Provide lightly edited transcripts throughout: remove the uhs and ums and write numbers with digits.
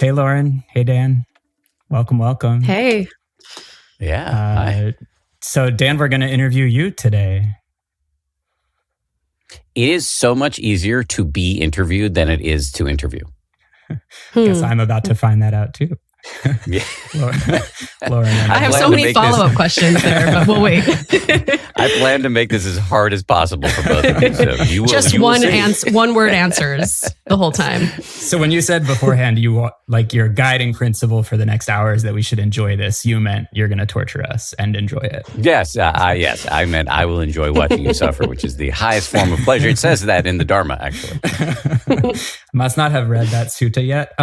Hey, Lauren. Hey, Dan. Welcome. Hey. Yeah. Hi. So, Dan, we're going to interview you today. It is so much easier to be interviewed than it is to interview. Guess I'm about to find that out too. Yeah. Lauren, I have so many follow-up questions there, but we'll wait. I plan to make this as hard as possible for both of you. So you will, just one word answers the whole time. So when you said beforehand, your guiding principle for the next hour is that we should enjoy this, you meant you're going to torture us and enjoy it. Yes, yes. I meant I will enjoy watching you suffer, which is the highest form of pleasure. It says that in the Dharma, actually. Must not have read that sutta yet.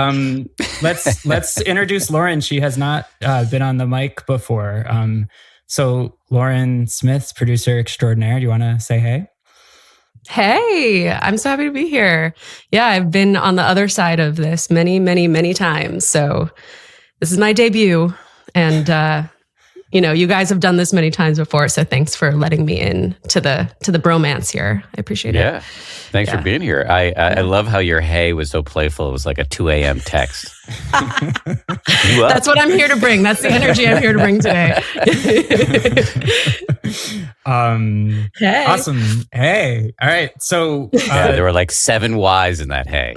Let's introduce Lauren. She has not been on the mic before. So Lauren Smith, producer extraordinaire, do you want to say hey? Hey, I'm so happy to be here. Yeah, I've been on the other side of this many, many, many times. So this is my debut. And, you guys have done this many times before. So thanks for letting me in to the bromance here. I appreciate it. Yeah. Thanks for being here. I love how your hey was so playful. It was like a 2 a.m. text. That's what I'm here to bring. That's the energy I'm here to bring today. Hey. Awesome. Hey. All right. So there were like 7 Y's in that hey.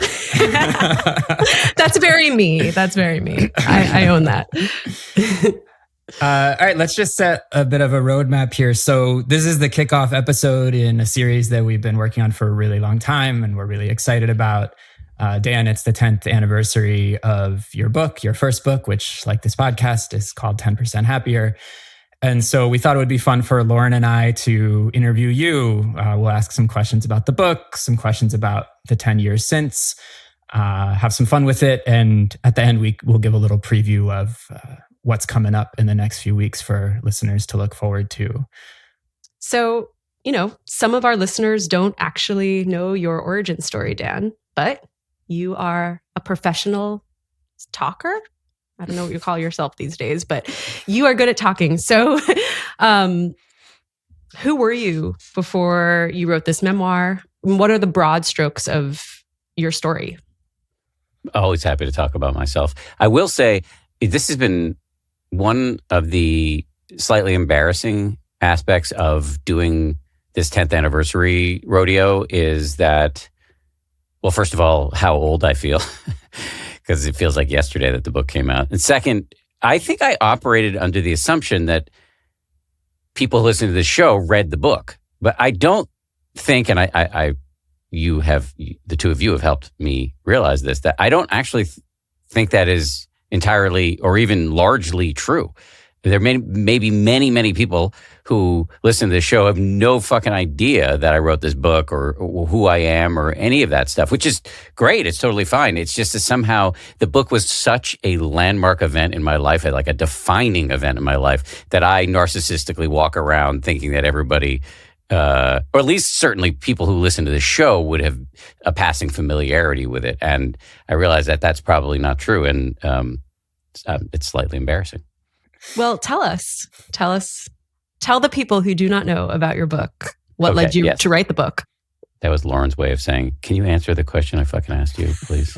That's very me. I own that. All right, let's just set a bit of a roadmap here. So this is the kickoff episode in a series that we've been working on for a really long time, and we're really excited about. Dan, it's the 10th anniversary of your book, your first book, which, like this podcast, is called 10% Happier. And so we thought it would be fun for Lauren and I to interview you. We'll ask some questions about the book, some questions about the 10 years since, have some fun with it. And at the end, we'll give a little preview of what's coming up in the next few weeks for listeners to look forward to. So, some of our listeners don't actually know your origin story, Dan, but you are a professional talker. I don't know what you call yourself these days, but you are good at talking. So who were you before you wrote this memoir? What are the broad strokes of your story? Always happy to talk about myself. I will say this has been one of the slightly embarrassing aspects of doing this 10th anniversary rodeo is that, well, first of all, how old I feel, because it feels like yesterday that the book came out. And second, I think I operated under the assumption that people who listen to the show read the book. But I don't think, and the two of you have helped me realize this, that I don't actually think that is entirely or even largely true. There may be many, many people who listen to the show have no fucking idea that I wrote this book or who I am or any of that stuff, which is great. It's totally fine. It's just that somehow the book was such a landmark event in my life, like a defining event in my life, that I narcissistically walk around thinking that everybody, or at least certainly people who listen to the show, would have a passing familiarity with it. And I realize that that's probably not true. And it's slightly embarrassing. Well, tell the people who do not know about your book what led you to write the book. That was Lauren's way of saying, can you answer the question I fucking asked you, please?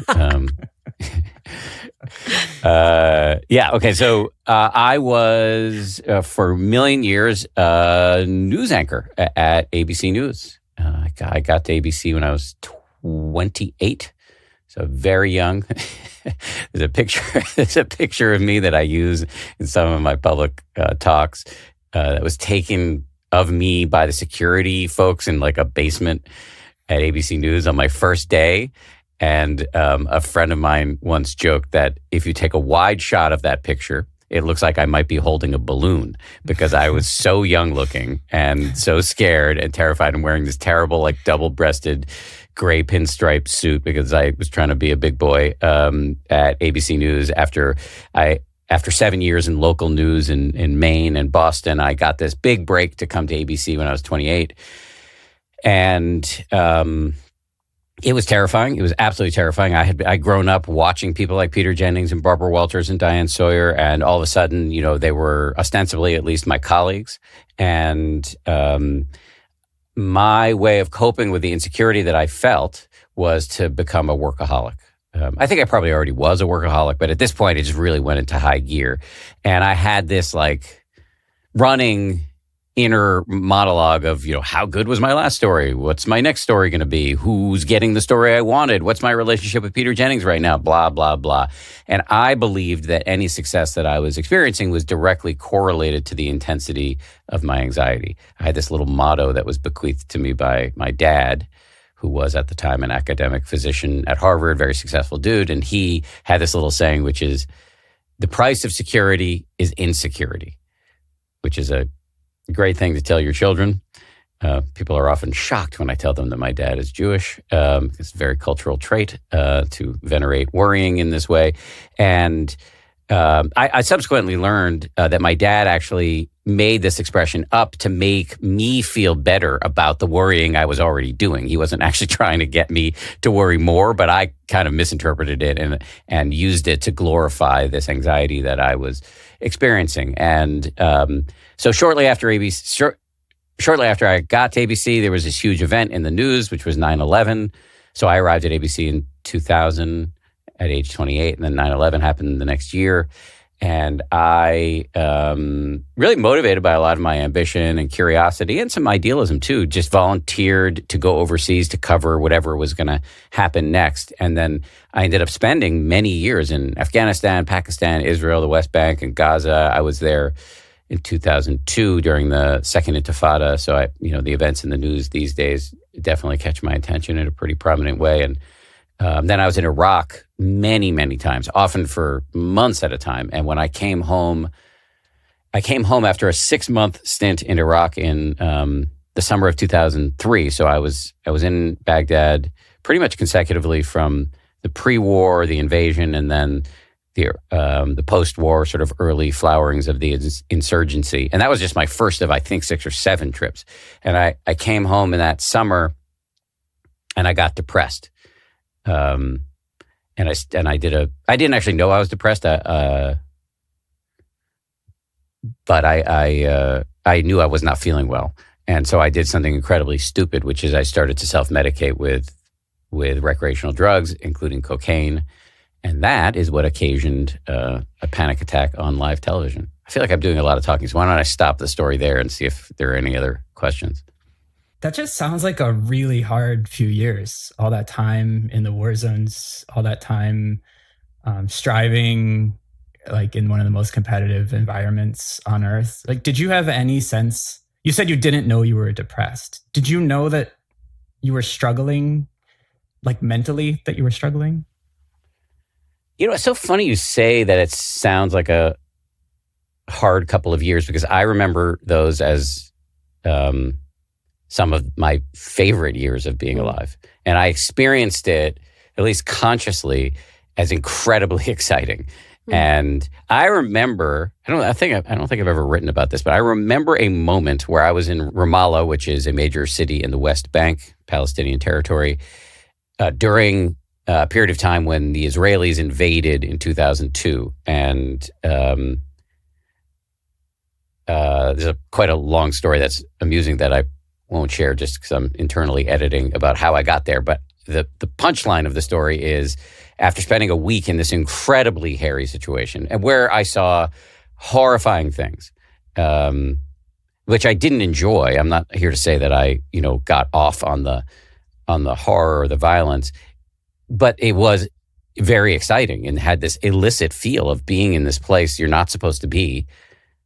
Okay. So I was, for a million years, a news anchor at ABC News. I got to ABC when I was 28, so very young. There's a picture of me that I use in some of my public talks that was taken of me by the security folks in like a basement at ABC News on my first day. And a friend of mine once joked that if you take a wide shot of that picture, it looks like I might be holding a balloon because I was so young looking and so scared and terrified and wearing this terrible, like double-breasted gray pinstripe suit because I was trying to be a big boy at ABC News. After 7 years in local news in Maine and Boston, I got this big break to come to ABC when I was 28. And it was terrifying. It was absolutely terrifying. I'd grown up watching people like Peter Jennings and Barbara Walters and Diane Sawyer, and all of a sudden, they were ostensibly at least my colleagues. And my way of coping with the insecurity that I felt was to become a workaholic. I think I probably already was a workaholic, but at this point, it just really went into high gear. And I had this like running inner monologue of, how good was my last story? What's my next story going to be? Who's getting the story I wanted? What's my relationship with Peter Jennings right now? Blah, blah, blah. And I believed that any success that I was experiencing was directly correlated to the intensity of my anxiety. I had this little motto that was bequeathed to me by my dad, who was at the time an academic physician at Harvard, very successful dude. And he had this little saying, which is, the price of security is insecurity, which is a great thing to tell your children. People are often shocked when I tell them that my dad is Jewish. It's a very cultural trait to venerate worrying in this way. And I subsequently learned that my dad actually made this expression up to make me feel better about the worrying I was already doing. He wasn't actually trying to get me to worry more, but I kind of misinterpreted it and used it to glorify this anxiety that I was experiencing. And so shortly after I got to ABC, there was this huge event in the news, which was 9/11. So I arrived at ABC in 2000 at age 28, and then 9/11 happened the next year. And I, really motivated by a lot of my ambition and curiosity and some idealism too, just volunteered to go overseas to cover whatever was going to happen next. And then I ended up spending many years in Afghanistan, Pakistan, Israel, the West Bank, and Gaza. I was there in 2002 during the Second Intifada. So the events in the news these days definitely catch my attention in a pretty prominent way. And then I was in Iraq many, many times, often for months at a time. And when I came home after a 6-month stint in Iraq in the summer of 2003. So I was in Baghdad pretty much consecutively from the pre-war, the invasion, and then the post-war sort of early flowerings of the insurgency. And that was just my first of, I think, 6 or 7 trips. And I came home in that summer and I got depressed. And I didn't actually know I was depressed, but I knew I was not feeling well. And so I did something incredibly stupid, which is I started to self-medicate with recreational drugs, including cocaine. And that is what occasioned a panic attack on live television. I feel like I'm doing a lot of talking, so why don't I stop the story there and see if there are any other questions? That just sounds like a really hard few years. All that time in the war zones, all that time striving, like in one of the most competitive environments on earth. Like, did you have any sense? You said you didn't know you were depressed. Did you know that you were struggling, like mentally, that you were struggling? It's so funny you say that it sounds like a hard couple of years, because I remember those as some of my favorite years of being alive. And I experienced it, at least consciously, as incredibly exciting. And I remember, I don't think I've ever written about this, but I remember a moment where I was in Ramallah, which is a major city in the West Bank, Palestinian territory, during a period of time when the Israelis invaded in 2002. And there's quite a long story that's amusing that I won't share just because I'm internally editing about how I got there. But the punchline of the story is, after spending a week in this incredibly hairy situation, and where I saw horrifying things, which I didn't enjoy. I'm not here to say that I, got off on the horror or the violence, but it was very exciting and had this illicit feel of being in this place you're not supposed to be,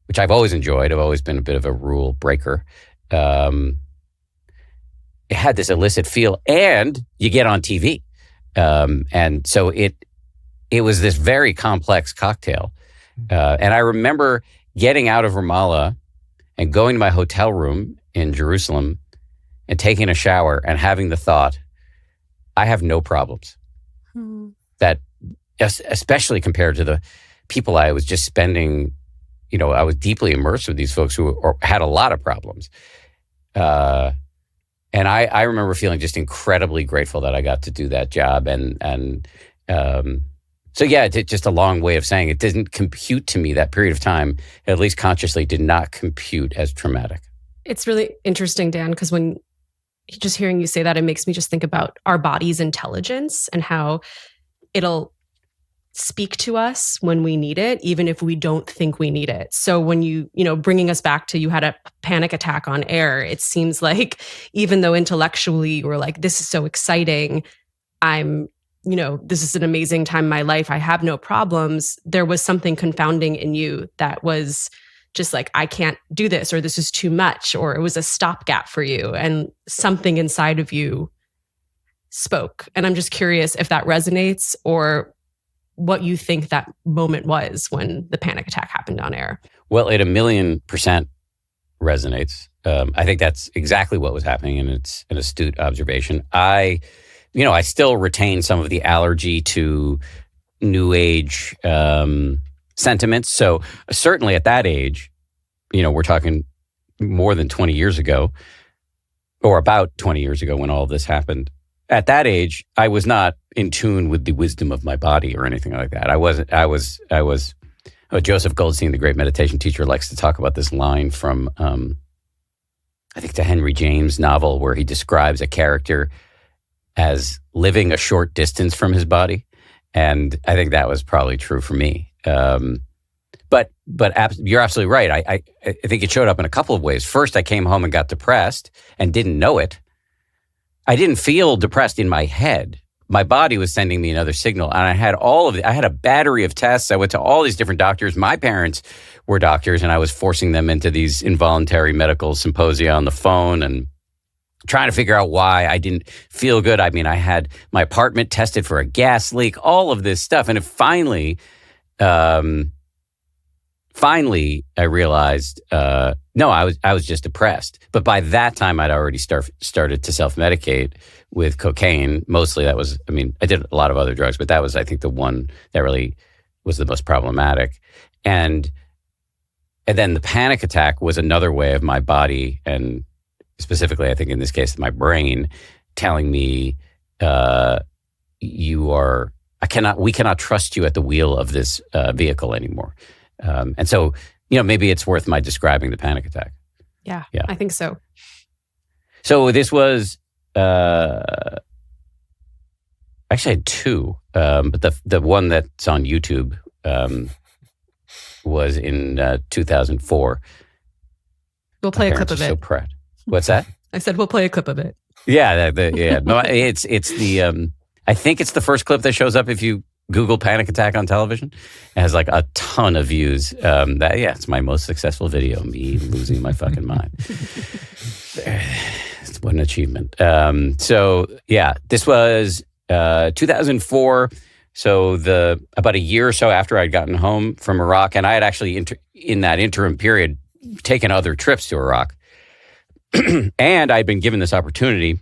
which I've always enjoyed. I've always been a bit of a rule breaker. It had this illicit feel, and you get on TV. And so it was this very complex cocktail. And I remember getting out of Ramallah and going to my hotel room in Jerusalem and taking a shower and having the thought, I have no problems. That, especially compared to the people I was just spending, I was deeply immersed with these folks who had a lot of problems. And I remember feeling just incredibly grateful that I got to do that job. So yeah, it's just a long way of saying it didn't compute to me, that period of time, at least consciously, did not compute as traumatic. It's really interesting, Dan, because when just hearing you say that, it makes me just think about our body's intelligence and how it'll speak to us when we need it, even if we don't think we need it. So when bringing us back to, you had a panic attack on air, it seems like even though intellectually we're like, this is so exciting, this is an amazing time in my life, I have no problems, there was something confounding in you that was just like, I can't do this, or this is too much, or it was a stopgap for you, and something inside of you spoke. And I'm just curious if that resonates, or what you think that moment was when the panic attack happened on air. Well, it 1,000,000% resonates. I think that's exactly what was happening, and it's an astute observation. I still retain some of the allergy to new age sentiments. So certainly at that age, we're talking more than 20 years ago, or about 20 years ago when all of this happened. At that age, I was not in tune with the wisdom of my body or anything like that. Joseph Goldstein, the great meditation teacher, likes to talk about this line from, I think, the Henry James novel, where he describes a character as living a short distance from his body. And I think that was probably true for me. But you're absolutely right. I think it showed up in a couple of ways. First, I came home and got depressed and didn't know it. I didn't feel depressed in my head. My body was sending me another signal, and I had I had a battery of tests. I went to all these different doctors. My parents were doctors, and I was forcing them into these involuntary medical symposia on the phone and trying to figure out why I didn't feel good. I mean, I had my apartment tested for a gas leak, all of this stuff. And finally, I realized, no, I was just depressed. But by that time, I'd already started to self-medicate with cocaine. Mostly I did a lot of other drugs, but that was, I think, the one that really was the most problematic. And then the panic attack was another way of my body, and specifically, I think in this case, my brain telling me, we cannot trust you at the wheel of this vehicle anymore. And so, maybe it's worth my describing the panic attack. Yeah, I think so. So this was, actually I had two, but the one that's on YouTube was in 2004. We'll play a clip of it. So proud. What's that? I said we'll play a clip of it. Yeah, No, it's the. I think it's the first clip that shows up if you Google panic attack on television. It has like a ton of views. It's my most successful video. Me losing my fucking mind. What an achievement. This was 2004. So about a year or so after I'd gotten home from Iraq, and I had actually in that interim period taken other trips to Iraq. And I'd been given this opportunity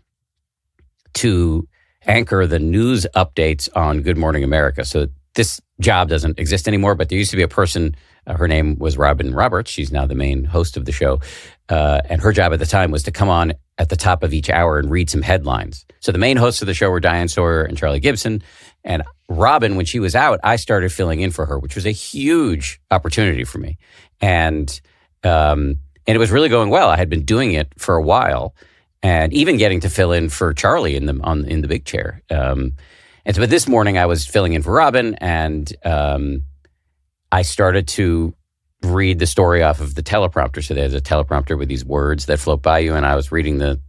to anchor the news updates on Good Morning America. So this job doesn't exist anymore, but there used to be a person, her name was Robin Roberts. She's now the main host of the show. And her job at the time was to come on at the top of each hour and read some headlines. So the main hosts of the show were Diane Sawyer and Charlie Gibson. And Robin, when she was out, I started filling in for her, which was a huge opportunity for me. And it was really going well. I had been doing it for a while, and even getting to fill in for Charlie in the big chair. But this morning I was filling in for Robin, and I started to read the story off of the teleprompter. So there's a teleprompter with these words that float by you, and I was reading the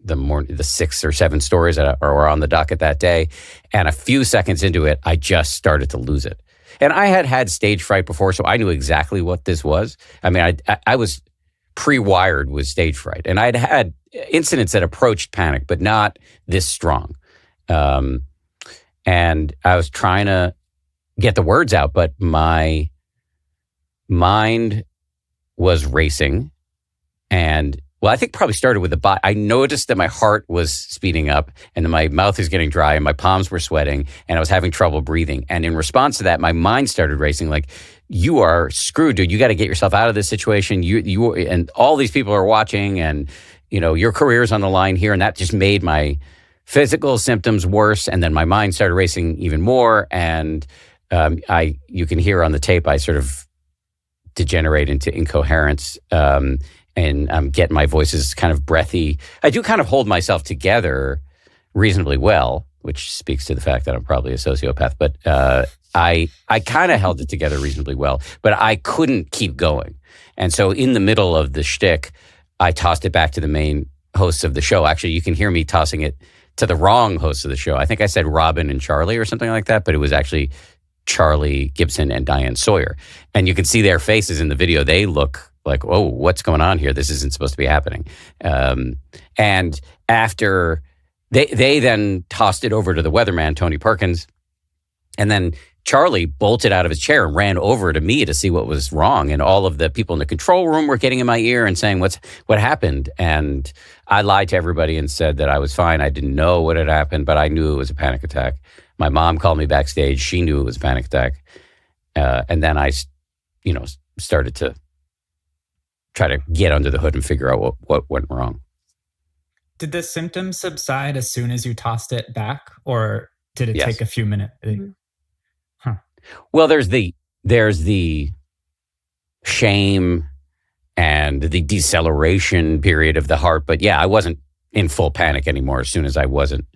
6 or 7 stories that were on the docket that day. And a few seconds into it, I just started to lose it. And I had stage fright before, so I knew exactly what this was. I mean, I was pre-wired with stage fright, and I'd had incidents that approached panic, but not this strong. And I was trying to get the words out, but my mind was racing. And I think probably started with the body. I noticed that my heart was speeding up, and then my mouth was getting dry, and my palms were sweating, and I was having trouble breathing. And in response to that, my mind started racing like, you are screwed, dude. You got to get yourself out of this situation. You and all these people are watching, and your career is on the line here. And that just made my physical symptoms worse. And then my mind started racing even more. And you can hear on the tape, I sort of degenerate into incoherence. And get my voice is kind of breathy. I do kind of hold myself together reasonably well, which speaks to the fact that I'm probably a sociopath. But I kind of held it together reasonably well, but I couldn't keep going. And so in the middle of the shtick, I tossed it back to the main hosts of the show. Actually, you can hear me tossing it to the wrong hosts of the show. I think I said Robin and Charlie or something like that, but it was actually Charlie Gibson and Diane Sawyer. And you can see their faces in the video. They look like, oh, what's going on here? This isn't supposed to be happening. And after they then tossed it over to the weatherman, Tony Perkins, and then Charlie bolted out of his chair and ran over to me to see what was wrong. And all of the people in the control room were getting in my ear and saying, what happened? And I lied to everybody and said that I was fine. I didn't know what had happened, but I knew it was a panic attack. My mom called me backstage. She knew it was a panic attack. And then I, started to try to get under the hood and figure out what went wrong. Did the symptoms subside as soon as you tossed it back, or did it take a few minutes? Mm-hmm. Well, there's the shame and the deceleration period of the heart. But yeah, I wasn't in full panic anymore as soon as I wasn't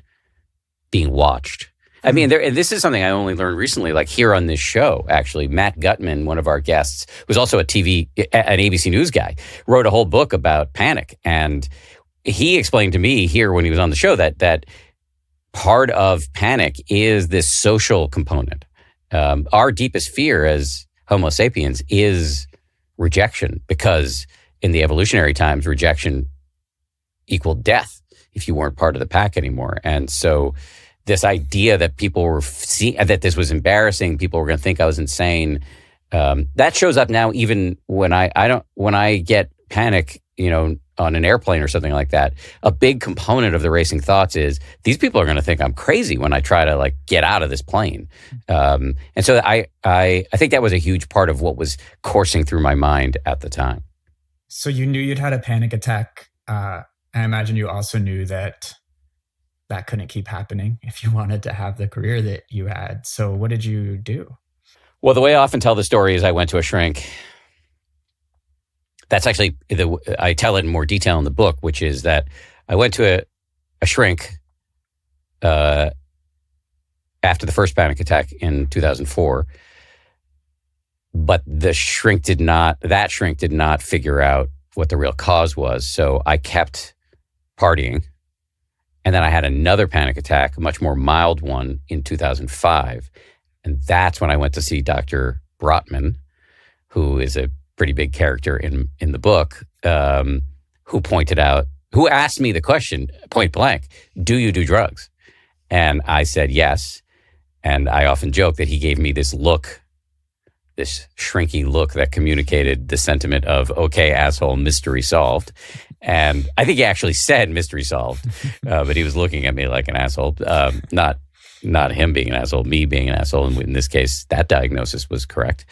being watched. I mean, this is something I only learned recently, like here on this show, actually. Matt Gutman, one of our guests, was also an ABC News guy, wrote a whole book about panic. And he explained to me here when he was on the show that part of panic is this social component. Our deepest fear as Homo sapiens is rejection, because in the evolutionary times, rejection equaled death if you weren't part of the pack anymore. And so this idea that people were that this was embarrassing, people were going to think I was insane, that shows up now even when I get panic, on an airplane or something like that. A big component of the racing thoughts is these people are going to think I'm crazy when I try to get out of this plane. And so I think that was a huge part of what was coursing through my mind at the time. So you knew you'd had a panic attack. I imagine you also knew that couldn't keep happening if you wanted to have the career that you had. So what did you do? Well, the way I often tell the story is I went to a shrink. That's actually, I tell it in more detail in the book, which is that I went to a shrink after the first panic attack in 2004, but that shrink did not figure out what the real cause was. So I kept partying. And then I had another panic attack, a much more mild one, in 2005. And that's when I went to see Dr. Brotman, who is a pretty big character in the book, who asked me the question point blank, do you do drugs? And I said yes. And I often joke that he gave me this look, this shrinky look that communicated the sentiment of, okay, asshole, mystery solved. And I think he actually said mystery solved, but he was looking at me like an asshole, not him being an asshole, me being an asshole. And in this case, that diagnosis was correct.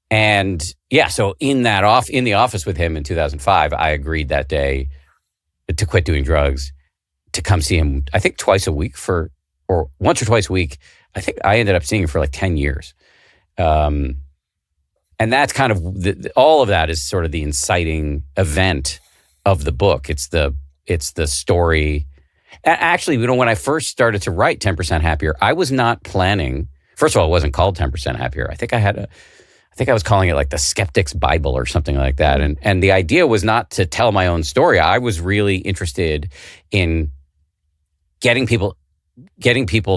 And yeah, so in the office with him in 2005, I agreed that day to quit doing drugs, to come see him, I think twice a week or once or twice a week. I think I ended up seeing him for 10 years. And that's kind of, all of that is sort of the inciting event of the book. It's the story. Actually, when I first started to write 10% Happier, I was not planning, first of all, it wasn't called 10% Happier. I think I was calling it the Skeptic's Bible or something like that. And the idea was not to tell my own story. I was really interested in getting people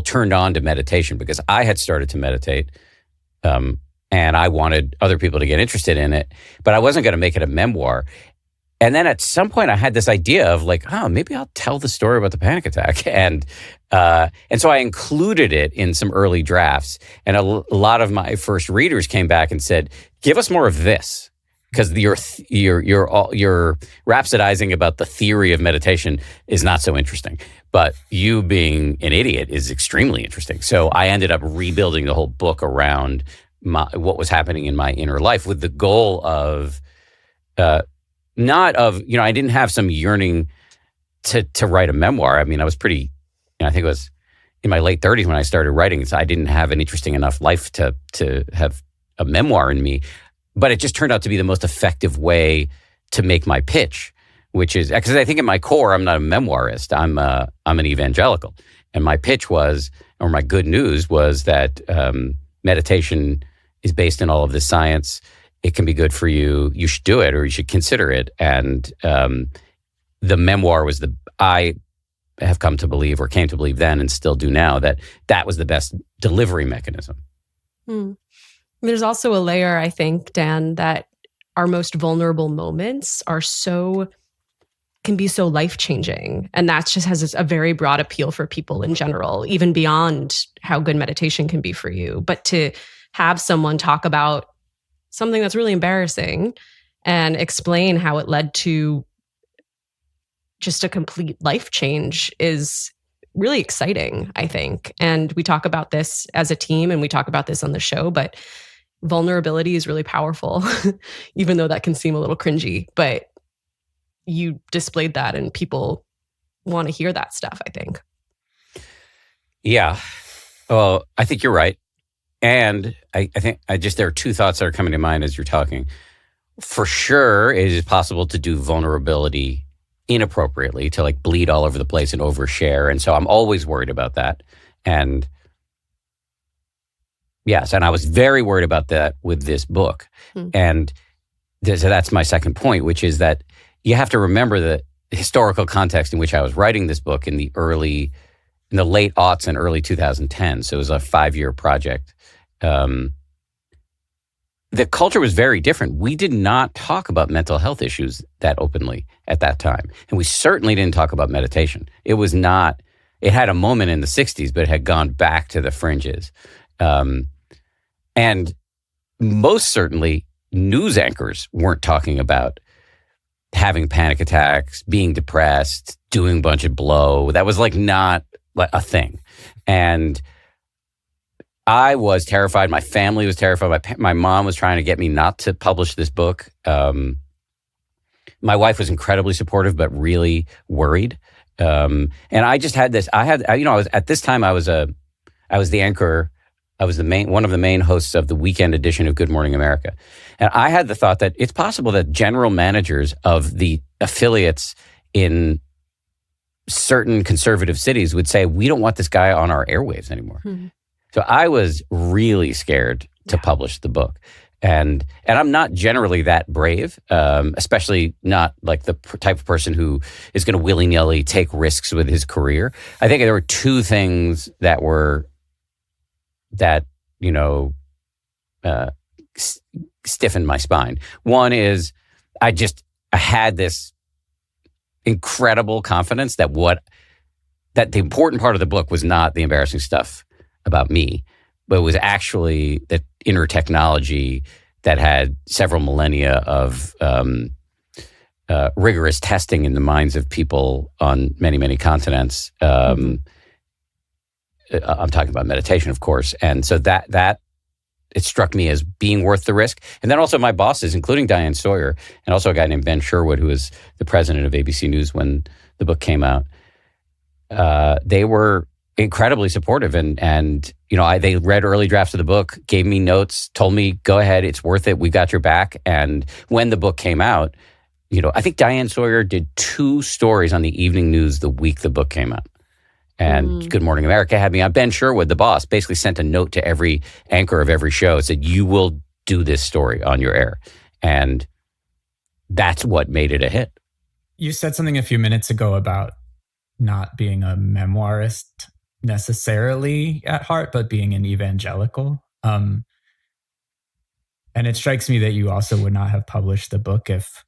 turned on to meditation, because I had started to meditate, and I wanted other people to get interested in it, but I wasn't going to make it a memoir. And then at some point I had this idea of maybe I'll tell the story about the panic attack. And so I included it in some early drafts. And a lot of my first readers came back and said, give us more of this, because you're rhapsodizing about the theory of meditation is not so interesting. But you being an idiot is extremely interesting. So I ended up rebuilding the whole book around what was happening in my inner life, with the goal of, I didn't have some yearning to write a memoir. I mean, I was pretty, I think it was in my late 30s when I started writing, so I didn't have an interesting enough life to have a memoir in me. But it just turned out to be the most effective way to make my pitch, which is because I think at my core, I'm not a memoirist. I'm an evangelical. And my pitch was, or my good news was that meditation is based in all of this science. It can be good for you. You should do it, or you should consider it. And the memoir was I have come to believe, or came to believe then and still do now, that was the best delivery mechanism. There's also a layer, I think, Dan, that our most vulnerable moments can be so life-changing. And that just has a very broad appeal for people in general, even beyond how good meditation can be for you. But to have someone talk about something that's really embarrassing and explain how it led to just a complete life change is really exciting, I think. And we talk about this as a team and we talk about this on the show, but vulnerability is really powerful, even though that can seem a little cringy. But you displayed that and people want to hear that stuff, I think. Yeah. Well, I think you're right. And I think there are two thoughts that are coming to mind as you're talking. For sure, it is possible to do vulnerability inappropriately, to like bleed all over the place and overshare. And so I'm always worried about that. And yes, and I was very worried about that with this book. And so that's my second point, which is that you have to remember the historical context in which I was writing this book in the late aughts and early 2010. So it was a 5-year project. The culture was very different. We did not talk about mental health issues that openly at that time. And we certainly didn't talk about meditation. It had a moment in the 60s, but it had gone back to the fringes. And most certainly, news anchors weren't talking about having panic attacks, being depressed, doing a bunch of blow. That was like not a thing. And I was terrified. My family was terrified. My mom was trying to get me not to publish this book. My wife was incredibly supportive, but really worried. And I just had this. At this time, I was the anchor. I was one of the main hosts of the weekend edition of Good Morning America. And I had the thought that it's possible that general managers of the affiliates in certain conservative cities would say, we don't want this guy on our airwaves anymore. So I was really scared to publish the book. And I'm not generally that brave, especially not like the type of person who is going to willy-nilly take risks with his career. I think there were two things that stiffened my spine. One is I had this incredible confidence that the important part of the book was not the embarrassing stuff about me, but it was actually the inner technology that had several millennia of rigorous testing in the minds of people on many, many continents. I'm talking about meditation, of course. And so that it struck me as being worth the risk. And then also my bosses, including Diane Sawyer, and also a guy named Ben Sherwood, who was the president of ABC News when the book came out, they were incredibly supportive. And they read early drafts of the book, gave me notes, told me, go ahead, it's worth it, we got your back. And when the book came out, I think Diane Sawyer did 2 stories on the evening news the week the book came out. And Good Morning America had me on. Ben Sherwood, the boss, basically sent a note to every anchor of every show, said, you will do this story on your air. And that's what made it a hit. You said something a few minutes ago about not being a memoirist necessarily at heart, but being an evangelical. And it strikes me that you also would not have published the book if,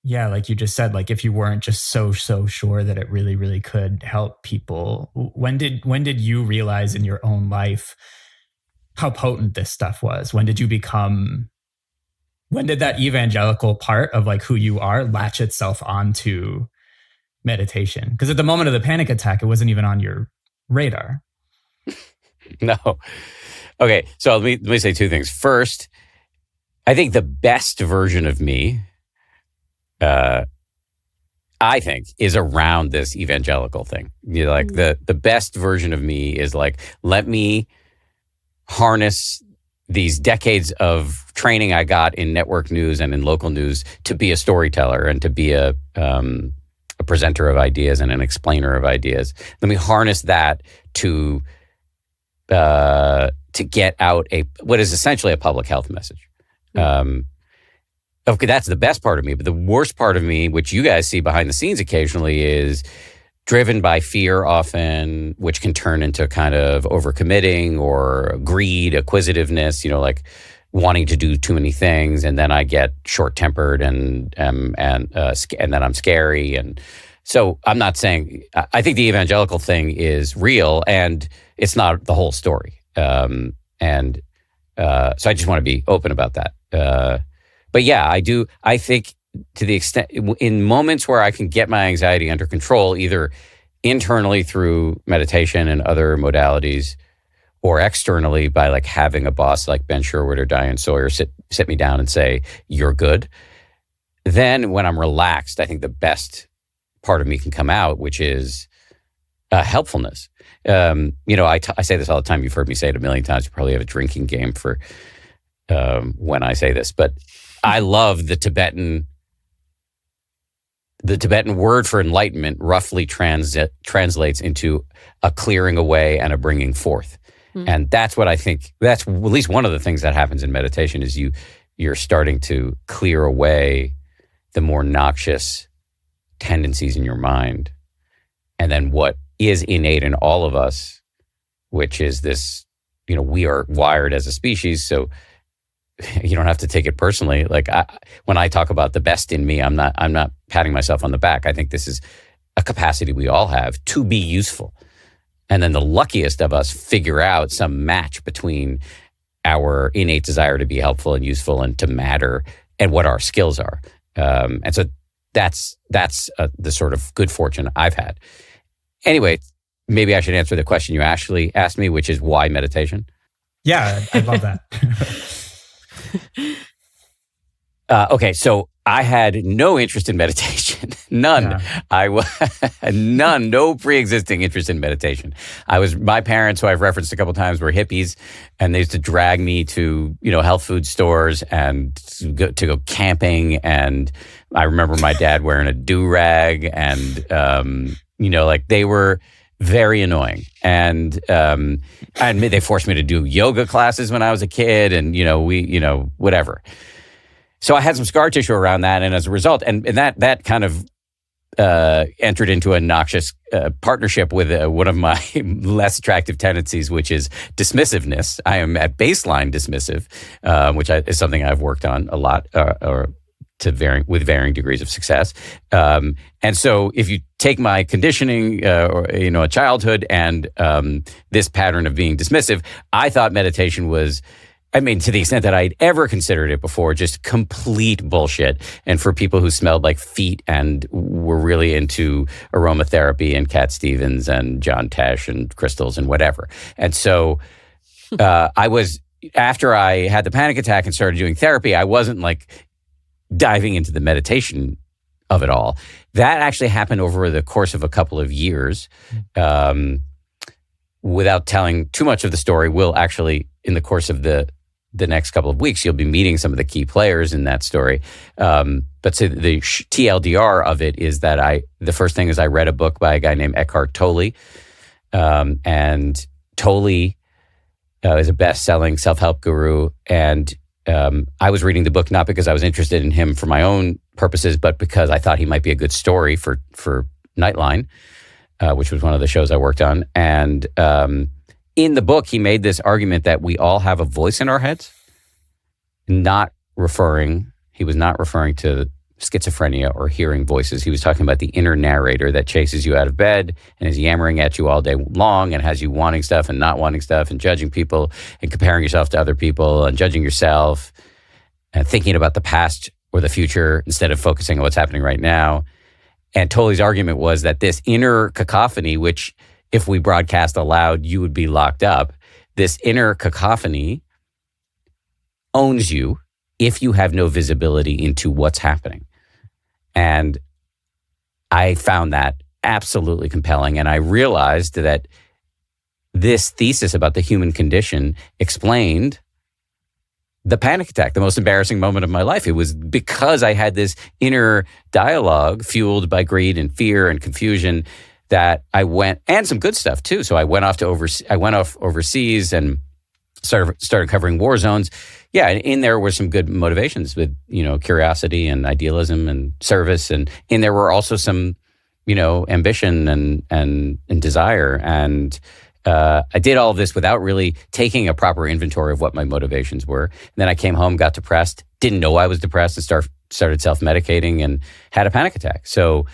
like you just said, like if you weren't just so sure that it really, really could help people. When did you realize in your own life how potent this stuff was? When did that evangelical part of like who you are latch itself onto meditation? Because at the moment of the panic attack, it wasn't even on your radar. No. Okay, so let me say 2 things. First, I think the best version of me, I think, is around this evangelical thing. The best version of me is like, let me harness these decades of training I got in network news and in local news to be a storyteller and to be a presenter of ideas and an explainer of ideas. Let me harness that to get out what is essentially a public health message. Okay, that's the best part of me, but the worst part of me, which you guys see behind the scenes occasionally, is driven by fear often, which can turn into kind of overcommitting or greed, acquisitiveness, like wanting to do too many things. And then I get short-tempered and then I'm scary. And so I'm not saying, I think the evangelical thing is real and it's not the whole story. So I just want to be open about that. But yeah, I think to the extent, in moments where I can get my anxiety under control, either internally through meditation and other modalities, or externally by like having a boss like Ben Sherwood or Diane Sawyer sit me down and say, "You're good." Then when I'm relaxed, I think the best part of me can come out, which is helpfulness. I say this all the time. You've heard me say it a million times. You probably have a drinking game for when I say this, but I love the Tibetan word for enlightenment roughly translates into a clearing away and a bringing forth. And that's what I think, that's at least one of the things that happens in meditation is you're starting to clear away the more noxious tendencies in your mind. And then what is innate in all of us, which is this, we are wired as a species. So you don't have to take it personally. Like when I talk about the best in me, I'm not patting myself on the back. I think this is a capacity we all have to be useful. And then the luckiest of us figure out some match between our innate desire to be helpful and useful and to matter and what our skills are. And so that's the sort of good fortune I've had. Anyway, maybe I should answer the question you actually asked me, which is why meditation? Yeah, I love that. Okay, so I had no interest in meditation. None. Yeah. No pre-existing interest in meditation. My parents, who I've referenced a couple of times, were hippies, and they used to drag me to, health food stores and to go camping. And I remember my dad wearing a do-rag, and they were very annoying. And they forced me to do yoga classes when I was a kid, and whatever. So I had some scar tissue around that, and as a result, and that kind of entered into a noxious partnership with one of my less attractive tendencies, which is dismissiveness. I am at baseline dismissive, which is something I've worked on a lot, with varying degrees of success. And so, if you take my conditioning, a childhood, and this pattern of being dismissive, I thought meditation was, to the extent that I'd ever considered it before, just complete bullshit. And for people who smelled like feet and were really into aromatherapy and Cat Stevens and John Tesh and crystals and whatever. And so after I had the panic attack and started doing therapy, I wasn't like diving into the meditation of it all. That actually happened over the course of a couple of years. Without telling too much of the story, we'll actually, in the course of the next couple of weeks, you'll be meeting some of the key players in that story. But so the TLDR of it is that the first thing is I read a book by a guy named Eckhart Tolle. And Tolle is a best-selling self-help guru. And I was reading the book not because I was interested in him for my own purposes, but because I thought he might be a good story for Nightline, which was one of the shows I worked on. And in the book, he made this argument that we all have a voice in our heads, he was not referring to schizophrenia or hearing voices. He was talking about the inner narrator that chases you out of bed and is yammering at you all day long and has you wanting stuff and not wanting stuff and judging people and comparing yourself to other people and judging yourself and thinking about the past or the future instead of focusing on what's happening right now. And Tolle's argument was that this inner cacophony, which if we broadcast aloud, you would be locked up. This inner cacophony owns you if you have no visibility into what's happening. And I found that absolutely compelling. And I realized that this thesis about the human condition explained the panic attack, the most embarrassing moment of my life. It was because I had this inner dialogue fueled by greed and fear and confusion that I went, and some good stuff too. So I went off overseas and started covering war zones. Yeah, and in there were some good motivations with, curiosity and idealism and service, and in there were also some, ambition and desire. And I did all of this without really taking a proper inventory of what my motivations were. And then I came home, got depressed, didn't know I was depressed, and started self-medicating and had a panic attack. So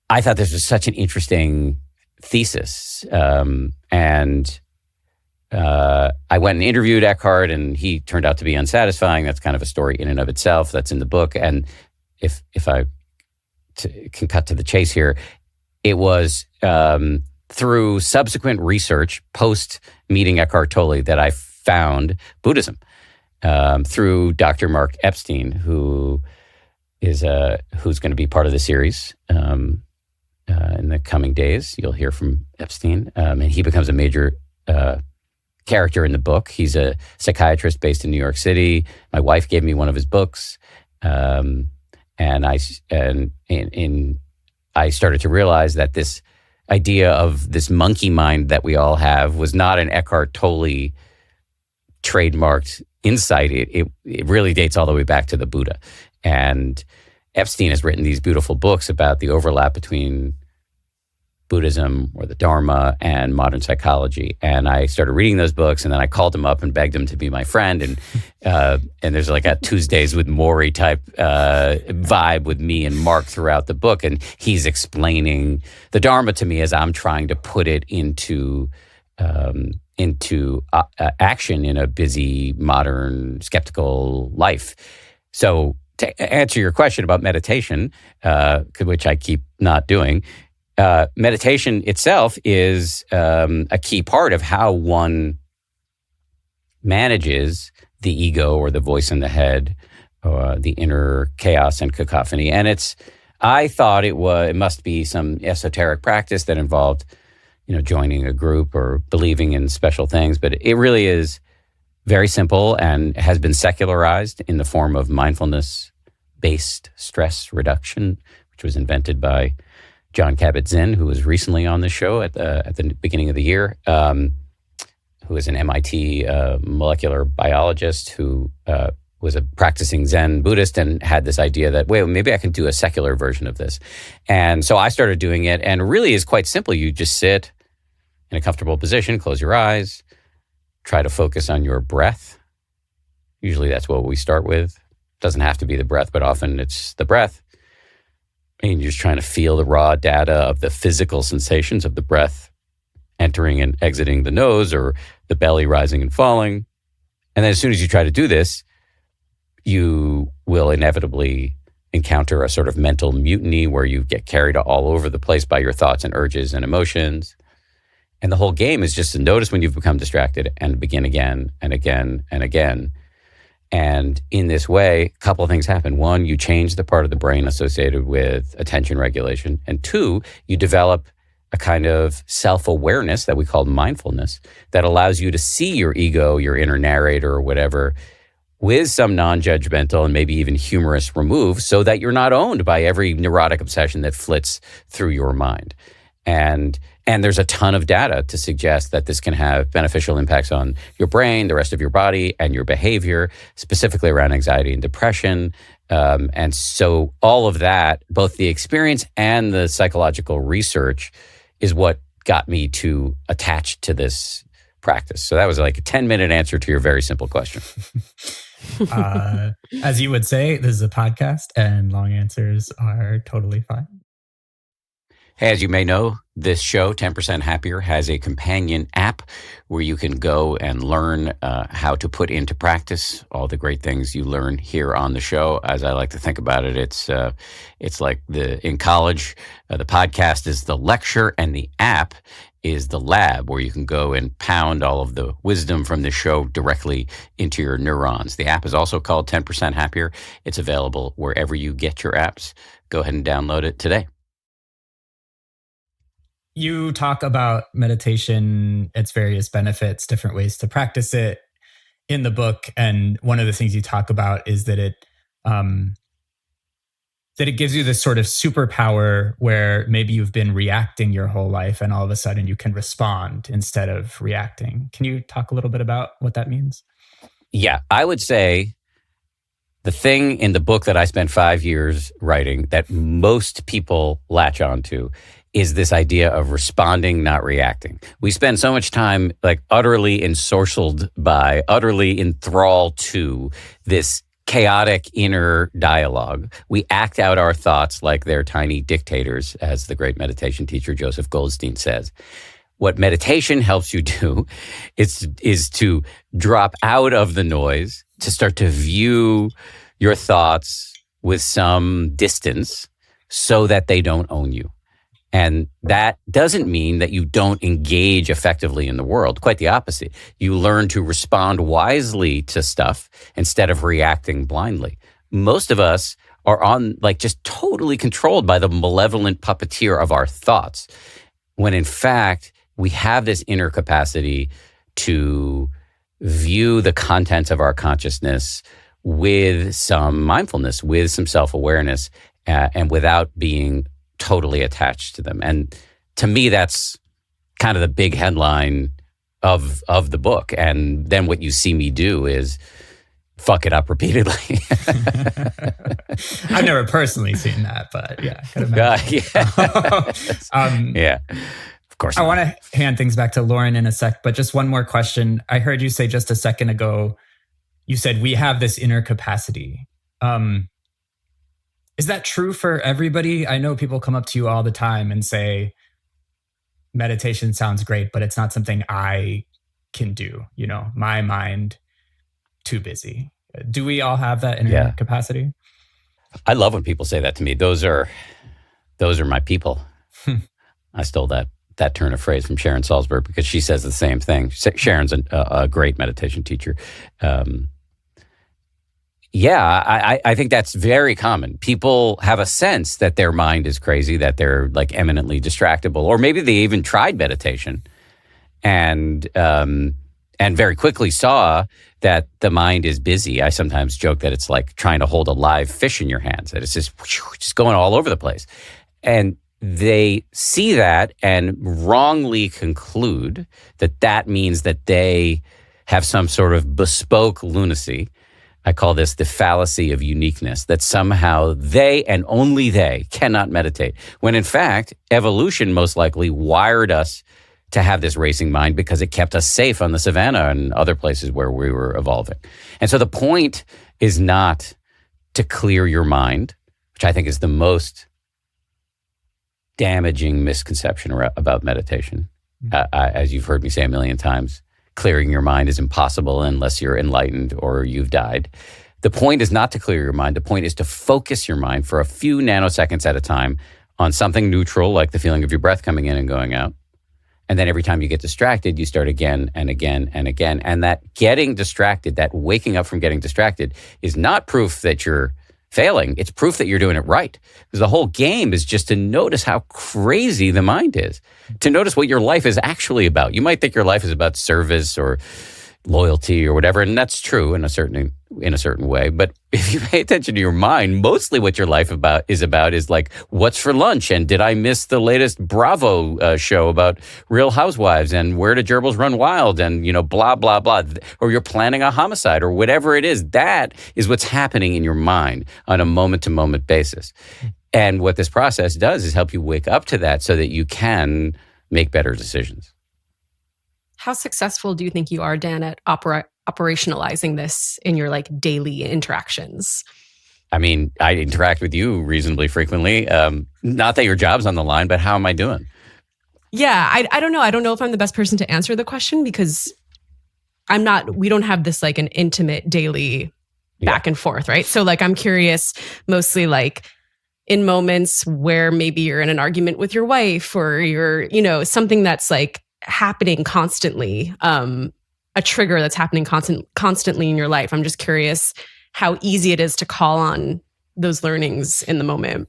I thought this was such an interesting thesis. And I went and interviewed Eckhart, and he turned out to be unsatisfying. That's kind of a story in and of itself. That's in the book. And if I can cut to the chase here, it was through subsequent research, post meeting Eckhart Tolle, that I found Buddhism through Dr. Mark Epstein, who's going to be part of the series in the coming days. You'll hear from Epstein, and he becomes a major character in the book. He's a psychiatrist based in New York City. My wife gave me one of his books, and I started to realize that this idea of this monkey mind that we all have was not an Eckhart Tolle trademarked insight. It really dates all the way back to the Buddha. And Epstein has written these beautiful books about the overlap between Buddhism or the Dharma and modern psychology. And I started reading those books, and then I called him up and begged him to be my friend. And there's like a Tuesdays with Maury type vibe with me and Mark throughout the book. And he's explaining the Dharma to me as I'm trying to put it into action in a busy, modern, skeptical life. So to answer your question about meditation, which I keep not doing, meditation itself is a key part of how one manages the ego or the voice in the head, or the inner chaos and cacophony. And I thought it must be some esoteric practice that involved, joining a group or believing in special things. But it really is very simple and has been secularized in the form of mindfulness-based stress reduction, which was invented by John Kabat-Zinn, who was recently on the show at the beginning of the year, who is an MIT molecular biologist who was a practicing Zen Buddhist and had this idea that, wait, maybe I can do a secular version of this. And so I started doing it, and really is quite simple. You just sit in a comfortable position, close your eyes, try to focus on your breath. Usually that's what we start with. Doesn't have to be the breath, but often it's the breath. And you're just trying to feel the raw data of the physical sensations of the breath entering and exiting the nose, or the belly rising and falling. And then as soon as you try to do this, you will inevitably encounter a sort of mental mutiny where you get carried all over the place by your thoughts and urges and emotions. And the whole game is just to notice when you've become distracted and begin again and again and again. And in this way, a couple of things happen. One, you change the part of the brain associated with attention regulation. And two, you develop a kind of self-awareness that we call mindfulness that allows you to see your ego, your inner narrator or whatever, with some non-judgmental and maybe even humorous remove, so that you're not owned by every neurotic obsession that flits through your mind. And there's a ton of data to suggest that this can have beneficial impacts on your brain, the rest of your body, and your behavior, specifically around anxiety and depression. And so all of that, both the experience and the psychological research, is what got me to attach to this practice. So that was like a 10-minute answer to your very simple question. As you would say, this is a podcast, and long answers are totally fine. As you may know, this show, 10% Happier, has a companion app where you can go and learn how to put into practice all the great things you learn here on the show. As I like to think about it, it's like in college, the podcast is the lecture and the app is the lab where you can go and pound all of the wisdom from the show directly into your neurons. The app is also called 10% Happier. It's available wherever you get your apps. Go ahead and download it today. You talk about meditation, its various benefits, different ways to practice it. in the book, and one of the things you talk about is that it gives you this sort of superpower where maybe you've been reacting your whole life and all of a sudden you can respond instead of reacting. Can you talk a little bit about what that means? Yeah, I would say the thing in the book that I spent 5 years writing that most people latch onto is this idea of responding, not reacting. We spend so much time like utterly ensorcelled by, utterly enthralled to this chaotic inner dialogue. We act out our thoughts like they're tiny dictators, as the great meditation teacher Joseph Goldstein says. What meditation helps you do is to drop out of the noise, to start to view your thoughts with some distance so that they don't own you. And that doesn't mean that you don't engage effectively in the world. Quite the opposite. You learn to respond wisely to stuff instead of reacting blindly. Most of us are just totally controlled by the malevolent puppeteer of our thoughts, when in fact, we have this inner capacity to view the contents of our consciousness with some mindfulness, with some self-awareness, and without being totally attached to them. And to me, that's kind of the big headline of the book. And then what you see me do is fuck it up repeatedly. I've never personally seen that, but yeah, I could imagine. Yeah. Of course. I want to hand things back to Lauren in a sec, but just one more question. I heard you say just a second ago, you said we have this inner capacity. Is that true for everybody? I know people come up to you all the time and say, meditation sounds great, but it's not something I can do. You know, my mind, too busy. Do we all have that inner capacity? I love when people say that to me. Those are my people. I stole that turn of phrase from Sharon Salzberg because she says the same thing. Sharon's a great meditation teacher. I think that's very common. People have a sense that their mind is crazy, that they're like eminently distractible, or maybe they even tried meditation and very quickly saw that the mind is busy. I sometimes joke that it's like trying to hold a live fish in your hands, that it's just going all over the place. And they see that and wrongly conclude that that means that they have some sort of bespoke lunacy. I call this the fallacy of uniqueness, that somehow they and only they cannot meditate. When in fact, evolution most likely wired us to have this racing mind because it kept us safe on the savannah and other places where we were evolving. And so the point is not to clear your mind, which I think is the most damaging misconception about meditation. As you've heard me say a million times, clearing your mind is impossible unless you're enlightened or you've died. The point is not to clear your mind. The point is to focus your mind for a few nanoseconds at a time on something neutral, like the feeling of your breath coming in and going out. And then every time you get distracted, you start again and again and again. And that getting distracted, that waking up from getting distracted, is not proof that you're failing. It's proof that you're doing it right. Because the whole game is just to notice how crazy the mind is, to notice what your life is actually about. You might think your life is about service or loyalty or whatever, and that's true in a certain way. But if you pay attention to your mind, mostly what your life is like, what's for lunch, and did I miss the latest Bravo show about Real Housewives, and where do gerbils run wild, and blah blah blah, or you're planning a homicide or whatever it is. That is what's happening in your mind on a moment to moment basis. And what this process does is help you wake up to that so that you can make better decisions. How successful do you think you are, Dan, at operationalizing this in your daily interactions? I mean, I interact with you reasonably frequently. Not that your job's on the line, but how am I doing? Yeah, I don't know. I don't know if I'm the best person to answer the question because we don't have this an intimate daily back and forth, right? So I'm curious mostly in moments where maybe you're in an argument with your wife or you're, something that's happening constantly, a trigger that's happening constantly in your life. I'm just curious how easy it is to call on those learnings in the moment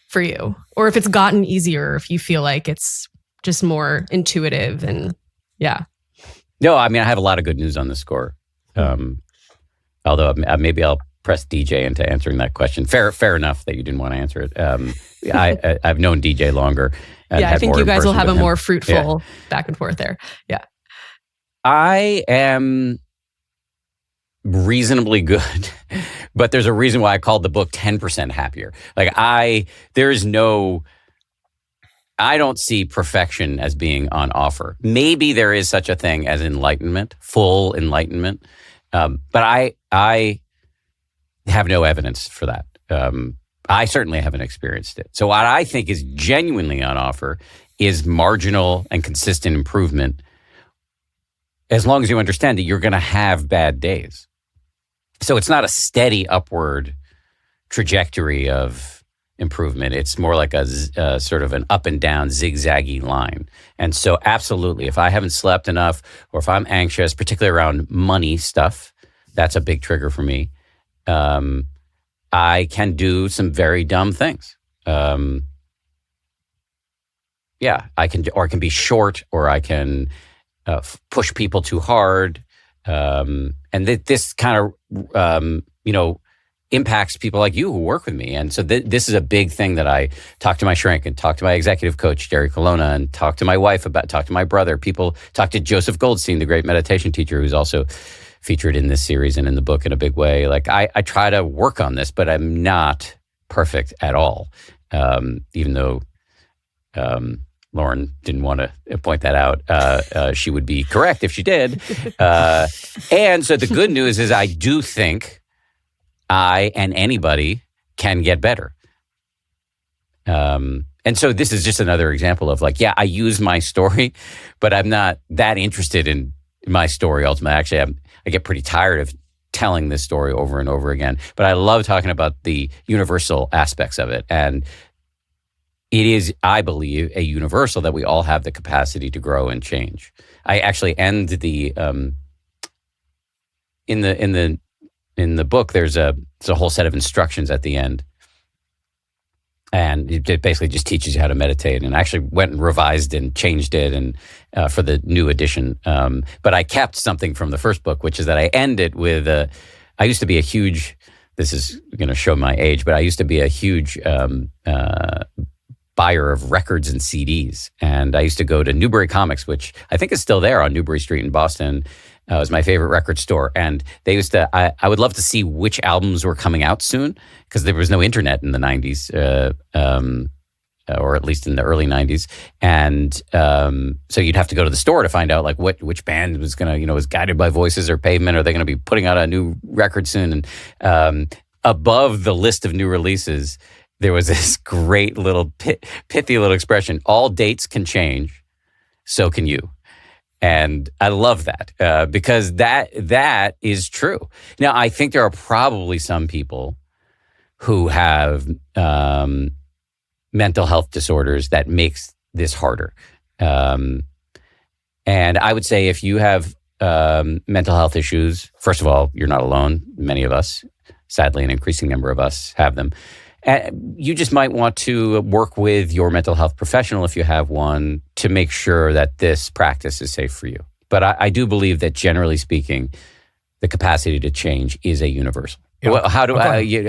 for you, or if it's gotten easier, if you feel like it's just more intuitive and yeah. No, I mean, I have a lot of good news on this score. Although maybe I'll press DJ into answering that question. Fair enough that you didn't want to answer it. I've known DJ longer. And I think you guys will have a more fruitful back and forth there. Yeah. I am reasonably good, but there's a reason why I called the book 10% Happier. Like I don't see perfection as being on offer. Maybe there is such a thing as enlightenment, full enlightenment. But I have no evidence for that. I certainly haven't experienced it. So what I think is genuinely on offer is marginal and consistent improvement. As long as you understand that you're going to have bad days. So it's not a steady upward trajectory of improvement. It's more like a sort of an up and down zigzaggy line. And so absolutely, if I haven't slept enough or if I'm anxious, particularly around money stuff, that's a big trigger for me. I can do some very dumb things. I can be short, or I can push people too hard. And this kind of, impacts people like you who work with me. And so this is a big thing that I talk to my shrink and talk to my executive coach, Jerry Colonna, and talk to my wife about, talk to my brother. People talk to Joseph Goldstein, the great meditation teacher, who's also featured in this series and in the book in a big way. Like I try to work on this, but I'm not perfect at all. Even though Lauren didn't want to point that out. She would be correct if she did. And so the good news is I do think I and anybody can get better. And so this is just another example of like, I use my story, but I'm not that interested in my story ultimately. Actually, I get pretty tired of telling this story over and over again. But I love talking about the universal aspects of it. And it is, I believe, a universal that we all have the capacity to grow and change. I actually end the in the book. There's a whole set of instructions at the end, and it basically just teaches you how to meditate. And I actually went and revised and changed it, and for the new edition. But I kept something from the first book, which is that I end it with I used to be a huge. This is going to show my age, but I used to be a huge buyer of records and CDs. And I used to go to Newbury Comics, which I think is still there on Newbury Street in Boston. It was my favorite record store. And they used to, I would love to see which albums were coming out soon, because there was no internet in the 90s, or at least in the early 90s. And so you'd have to go to the store to find out like which band was going to, was Guided by Voices or Pavement. Are they going to be putting out a new record soon? And above the list of new releases, there was this great little pithy little expression: all dates can change, so can you. And I love that because that is true. Now, I think there are probably some people who have mental health disorders that makes this harder. And I would say if you have mental health issues, first of all, you're not alone. Many of us, sadly, an increasing number of us have them. You just might want to work with your mental health professional, if you have one, to make sure that this practice is safe for you. But I do believe that, generally speaking, the capacity to change is a universal. Yeah. Well, how do you're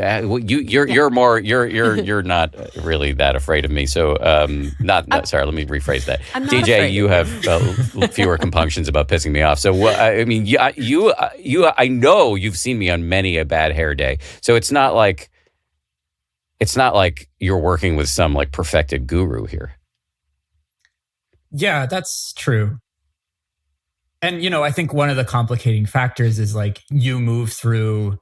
not really that afraid of me. So sorry, let me rephrase that. DJ, you have fewer compunctions about pissing me off. So I mean, I know you've seen me on many a bad hair day. So it's not like you're working with some like perfected guru here. Yeah, that's true. And, I think one of the complicating factors is like you move through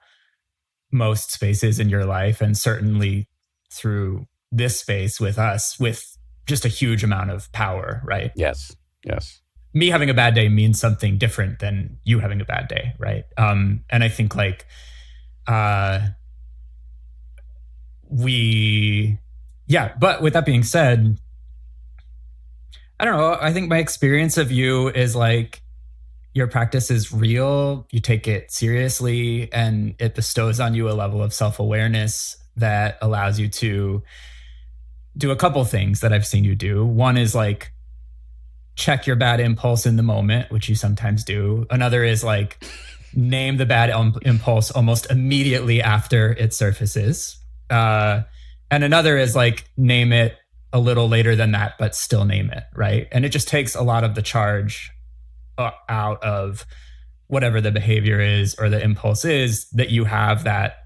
most spaces in your life, and certainly through this space with us, with just a huge amount of power, right? Yes. Me having a bad day means something different than you having a bad day, right? And I think like, but with that being said, I don't know. I think my experience of you is like your practice is real. You take it seriously, and it bestows on you a level of self-awareness that allows you to do a couple things that I've seen you do. One is like check your bad impulse in the moment, which you sometimes do. Another is like name the bad impulse almost immediately after it surfaces. And another is like name it a little later than that, but still name it, right? And it just takes a lot of the charge out of whatever the behavior is or the impulse is, that you have that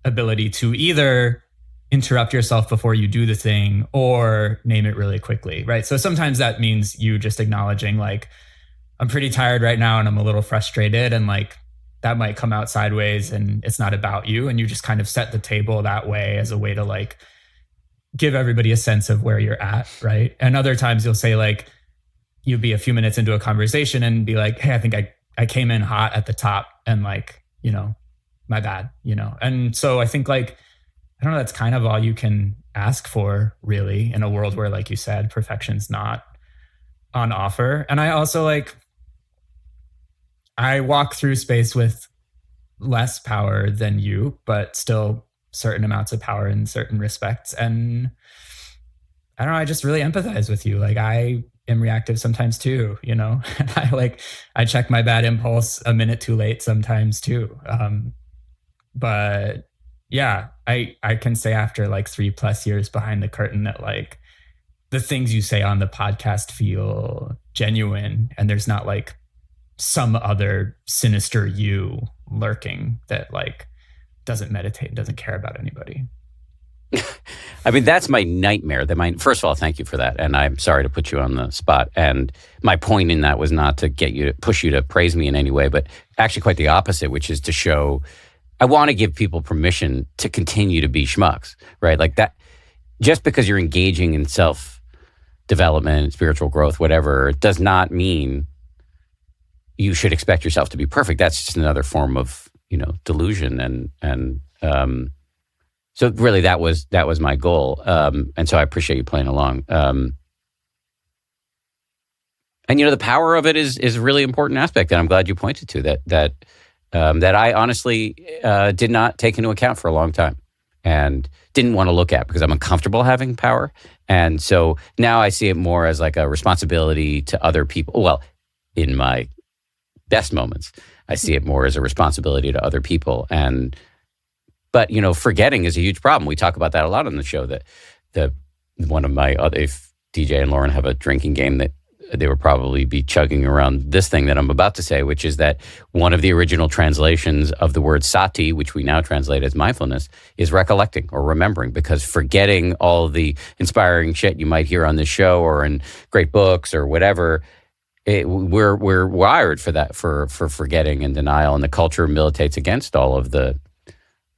ability to either interrupt yourself before you do the thing or name it really quickly, right? So sometimes that means you just acknowledging like, I'm pretty tired right now and I'm a little frustrated, and like that might come out sideways and it's not about you. And you just kind of set the table that way as a way to like give everybody a sense of where you're at, right? And other times you'll say like, you'll be a few minutes into a conversation and be like, hey, I think I came in hot at the top and like, you know, my bad, you know? And so I think like, I don't know, that's kind of all you can ask for really in a world where, like you said, perfection's not on offer. And I also like, I walk through space with less power than you, but still certain amounts of power in certain respects. And I don't know, I just really empathize with you. Like I am reactive sometimes too, you know, and I check my bad impulse a minute too late sometimes too. But yeah, I can say after like 3+ years behind the curtain that like the things you say on the podcast feel genuine, and there's not like some other sinister you lurking that like doesn't meditate, doesn't care about anybody. I mean, that's my nightmare. First of all, thank you for that. And I'm sorry to put you on the spot. And my point in that was not to push you to praise me in any way, but actually quite the opposite, which is to show, I want to give people permission to continue to be schmucks, right? Like that, just because you're engaging in self-development, spiritual growth, whatever, it does not mean you should expect yourself to be perfect. That's just another form of, you know, delusion. And so really that was my goal. And so I appreciate you playing along. And you know, the power of it is a really important aspect that I'm glad you pointed to, that I honestly did not take into account for a long time and didn't want to look at because I'm uncomfortable having power. And so now I see it more as like a responsibility to other people. Well, in my best moments, I see it more as a responsibility to other people. But you know, forgetting is a huge problem. We talk about that a lot on the show. That one of my other, if DJ and Lauren have a drinking game, that they would probably be chugging around this thing that I'm about to say, which is that one of the original translations of the word sati, which we now translate as mindfulness, is recollecting or remembering, because forgetting all the inspiring shit you might hear on this show or in great books or whatever, we're wired for that, for forgetting and denial, and the culture militates against all of the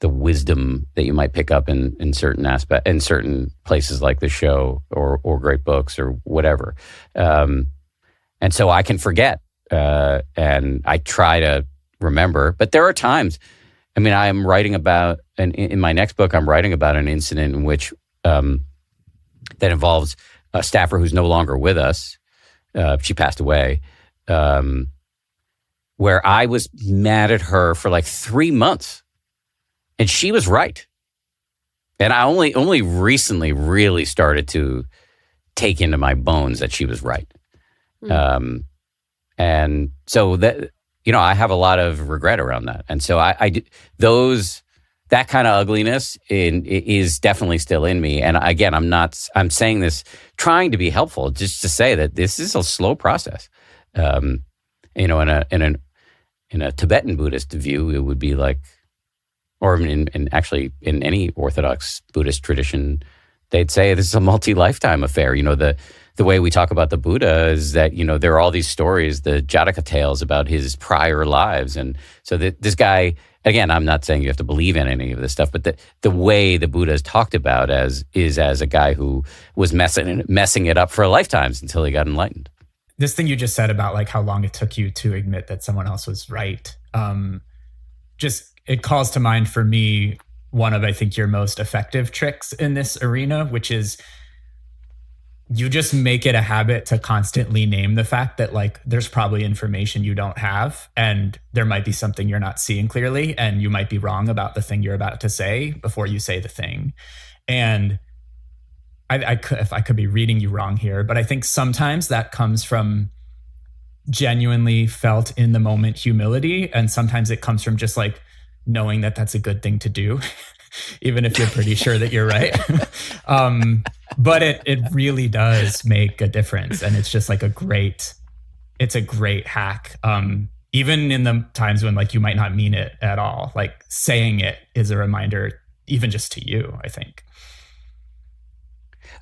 wisdom that you might pick up in certain aspect, in certain places like the show or great books or whatever. And so I can forget, and I try to remember, but there are times, I mean, I am writing about, and in my next book, I'm writing about an incident in which, that involves a staffer who's no longer with us. She passed away, where I was mad at her for like 3 months. And she was right. And I only recently really started to take into my bones that she was right. And so that, you know, I have a lot of regret around that. And so that kind of ugliness is definitely still in me. And again, I'm saying this trying to be helpful, just to say that this is a slow process. You know, in a Tibetan Buddhist view, it would be like, or actually in any Orthodox Buddhist tradition, they'd say this is a multi-lifetime affair. You know, the way we talk about the Buddha is that, you know, there are all these stories, the Jataka tales about his prior lives. And so this guy, again, I'm not saying you have to believe in any of this stuff, but the way the Buddha is talked about is as a guy who was messing it up for lifetimes until he got enlightened. This thing you just said about like how long it took you to admit that someone else was right, it calls to mind for me one of, I think, your most effective tricks in this arena, which is you just make it a habit to constantly name the fact that like there's probably information you don't have, and there might be something you're not seeing clearly, and you might be wrong about the thing you're about to say before you say the thing. And I could be reading you wrong here, but I think sometimes that comes from genuinely felt in the moment humility, and sometimes it comes from just like knowing that that's a good thing to do, even if you're pretty sure that you're right. But it really does make a difference, and it's just like it's a great hack. Even in the times when like you might not mean it at all, like saying it is a reminder, even just to you, I think.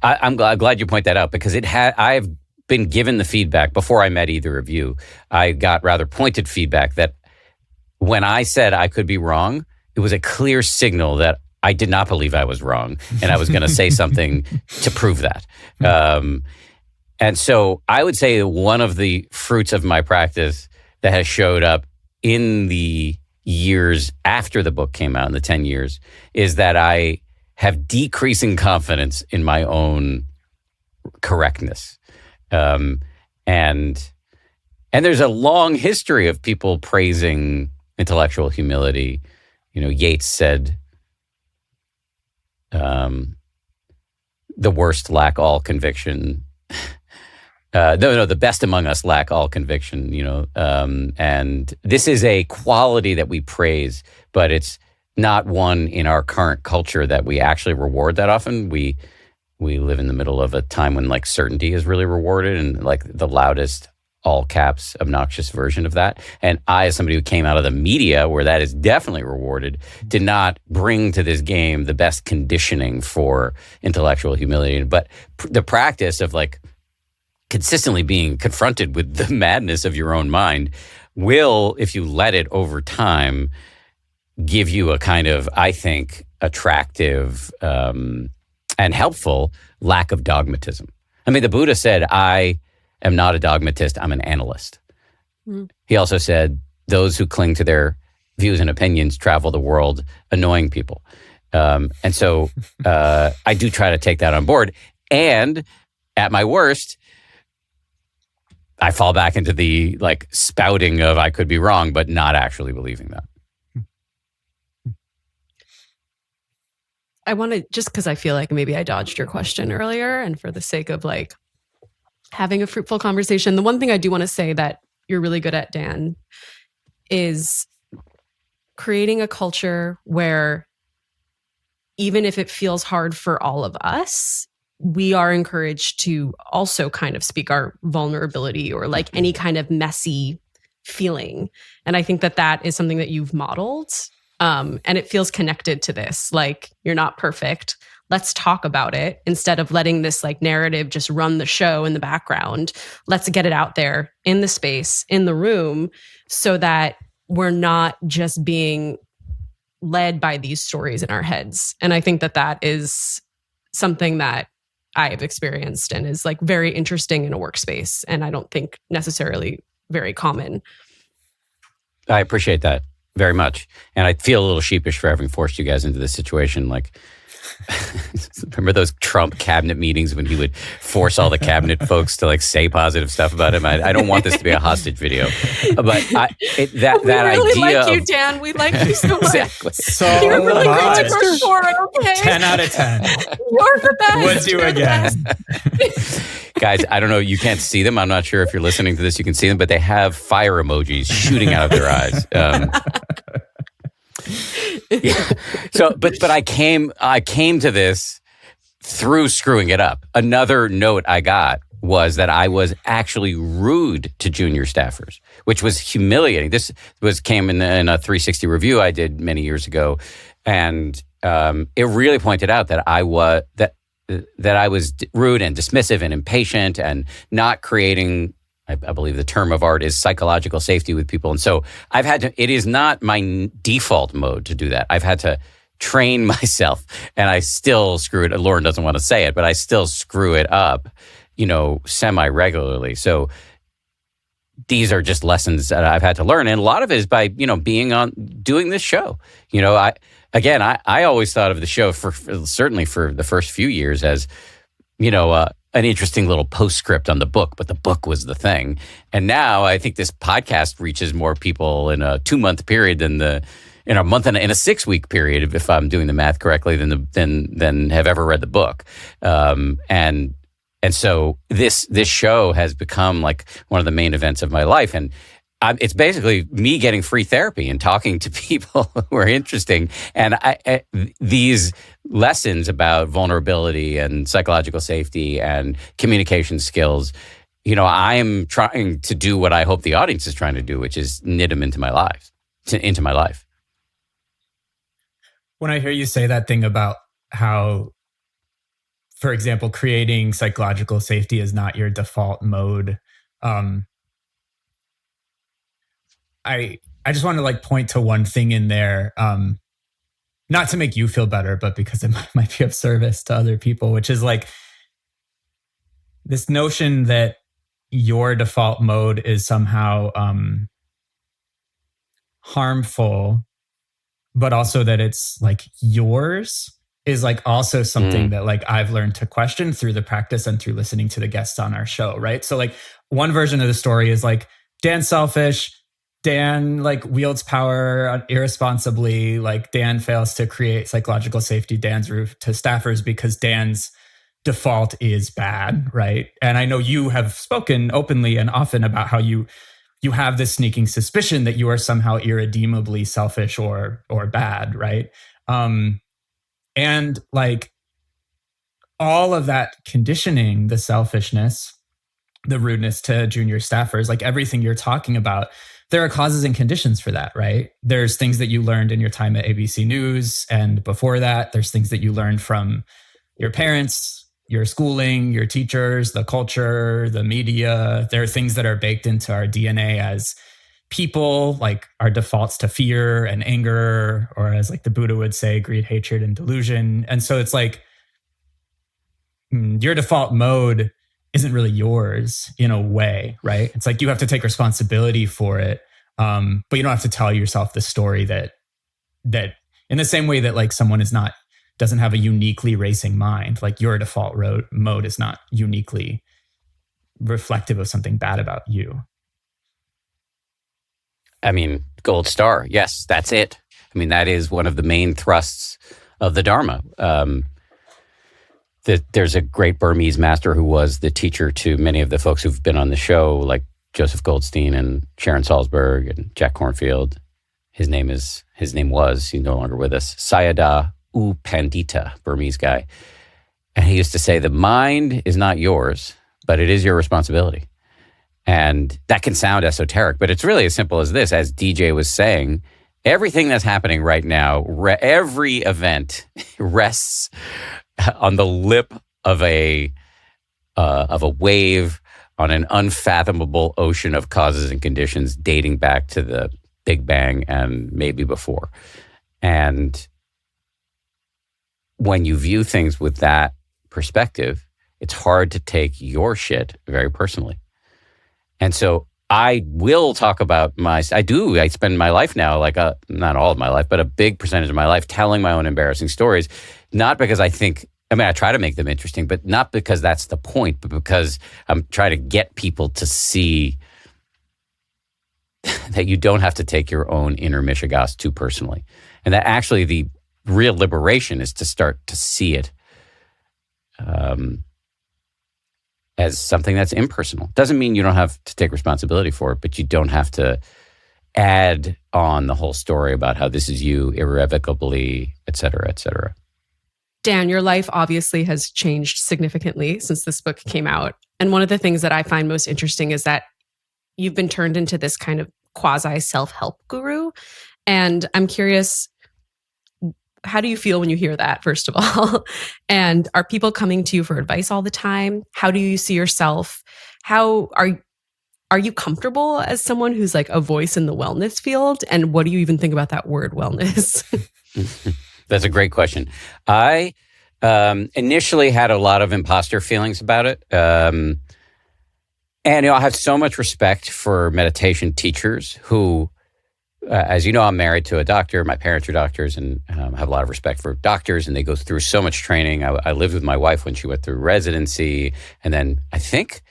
I'm glad you point that out, because I've been given the feedback before I met either of you. I got rather pointed feedback that when I said I could be wrong, it was a clear signal that I did not believe I was wrong, and I was going to say something to prove that. And so I would say one of the fruits of my practice that has showed up in the years after the book came out, in the 10 years, is that I have decreasing confidence in my own correctness. And there's a long history of people praising intellectual humility. You know, Yeats said, the worst lack all conviction. The best among us lack all conviction, you know. And this is a quality that we praise, but it's not one in our current culture that we actually reward that often. We live in the middle of a time when like certainty is really rewarded, and like the loudest, all caps, obnoxious version of that. And I, as somebody who came out of the media where that is definitely rewarded, did not bring to this game the best conditioning for intellectual humility. But the practice of like consistently being confronted with the madness of your own mind will, if you let it over time, give you a kind of, I think, attractive and helpful lack of dogmatism. I mean, the Buddha said, I am not a dogmatist, I'm an analyst. Mm. He also said, those who cling to their views and opinions travel the world annoying people. And so I do try to take that on board. And at my worst, I fall back into the like spouting of I could be wrong, but not actually believing that. I want to, just because I feel like maybe I dodged your question earlier, and for the sake of like having a fruitful conversation, the one thing I do want to say that you're really good at, Dan, is creating a culture where even if it feels hard for all of us, we are encouraged to also kind of speak our vulnerability or like any kind of messy feeling. And I think that that is something that you've modeled. And it feels connected to this. Like, you're not perfect. Let's talk about it instead of letting this like narrative just run the show in the background. Let's get it out there in the space, in the room, so that we're not just being led by these stories in our heads. And I think that that is something that I've experienced and is like very interesting in a workspace. And I don't think necessarily very common. I appreciate that very much. And I feel a little sheepish for having forced you guys into this situation. Like, remember those Trump cabinet meetings when he would force all the cabinet folks to like say positive stuff about him? I don't want this to be a hostage video, but that we really idea like you, Dan. We like you so much. Exactly. So You're really much. great to work for. Okay, 10 out of 10. You're the best. Would you You're the again? best. Guys, I don't know. You can't see them. I'm not sure if you're listening to this, you can see them, but they have fire emojis shooting out of their eyes. Yeah. So, but I came to this through screwing it up. Another note I got was that I was actually rude to junior staffers, which was humiliating. This came in a 360 review I did many years ago, and it really pointed out that I was rude and dismissive and impatient and not creating, I believe the term of art is psychological safety with people. And so I've had to, it is not my default mode to do that. I've had to train myself, and I still screw it. Lauren doesn't want to say it, but I still screw it up, semi-regularly. So these are just lessons that I've had to learn. And a lot of it is by, doing this show. I always thought of the show certainly for the first few years as, an interesting little postscript on the book, but the book was the thing. And now I think this podcast reaches more people in a 2-month period than the in a month and in a 6-week period, if I'm doing the math correctly, than have ever read the book. And so this show has become like one of the main events of my life. And it's basically me getting free therapy and talking to people who are interesting. And these lessons about vulnerability and psychological safety and communication skills, I am trying to do what I hope the audience is trying to do, which is knit them into my life. When I hear you say that thing about how, for example, creating psychological safety is not your default mode, I just want to like point to one thing in there, not to make you feel better, but because it might be of service to other people, which is like this notion that your default mode is somehow harmful, but also that it's like yours is like also something that like I've learned to question through the practice and through listening to the guests on our show, right? So like one version of the story is like Dan's selfish, Dan like wields power irresponsibly, like Dan fails to create psychological safety, Dan's rude to staffers because Dan's default is bad, right? And I know you have spoken openly and often about how you have this sneaking suspicion that you are somehow irredeemably selfish or bad, right? And like all of that conditioning, the selfishness, the rudeness to junior staffers, like everything you're talking about, there are causes and conditions for that, right? There's things that you learned in your time at ABC News. And before that, there's things that you learned from your parents, your schooling, your teachers, the culture, the media. There are things that are baked into our DNA as people, like our defaults to fear and anger, or as like the Buddha would say, greed, hatred, and delusion. And so it's like your default mode isn't really yours in a way, right? It's like you have to take responsibility for it, but you don't have to tell yourself the story that in the same way that like someone doesn't have a uniquely racing mind, like your default mode is not uniquely reflective of something bad about you. I mean, gold star. Yes, that's it. I mean, that is one of the main thrusts of the Dharma. There's a great Burmese master who was the teacher to many of the folks who've been on the show, like Joseph Goldstein and Sharon Salzberg and Jack Kornfield. His name was, he's no longer with us, Sayadaw U Pandita, Burmese guy. And he used to say, the mind is not yours, but it is your responsibility. And that can sound esoteric, but it's really as simple as this. As DJ was saying, everything that's happening right now, every event rests on the lip of a wave on an unfathomable ocean of causes and conditions dating back to the Big Bang and maybe before. And when you view things with that perspective, it's hard to take your shit very personally. And so I will talk about I spend my life now, like not all of my life, but a big percentage of my life telling my own embarrassing stories, not because I try to make them interesting, but not because that's the point, but because I'm trying to get people to see that you don't have to take your own inner mishigas too personally. And that actually the real liberation is to start to see it as something that's impersonal. Doesn't mean you don't have to take responsibility for it, but you don't have to add on the whole story about how this is you irrevocably, et cetera, et cetera. Dan, your life obviously has changed significantly since this book came out. And one of the things that I find most interesting is that you've been turned into this kind of quasi self-help guru. And I'm curious, how do you feel when you hear that, first of all? And are people coming to you for advice all the time? How do you see yourself? How are you comfortable as someone who's like a voice in the wellness field? And what do you even think about that word wellness? That's a great question. I initially had a lot of imposter feelings about it. And I have so much respect for meditation teachers who, as you know, I'm married to a doctor. My parents are doctors, and I have a lot of respect for doctors, and they go through so much training. I lived with my wife when she went through residency, and then I think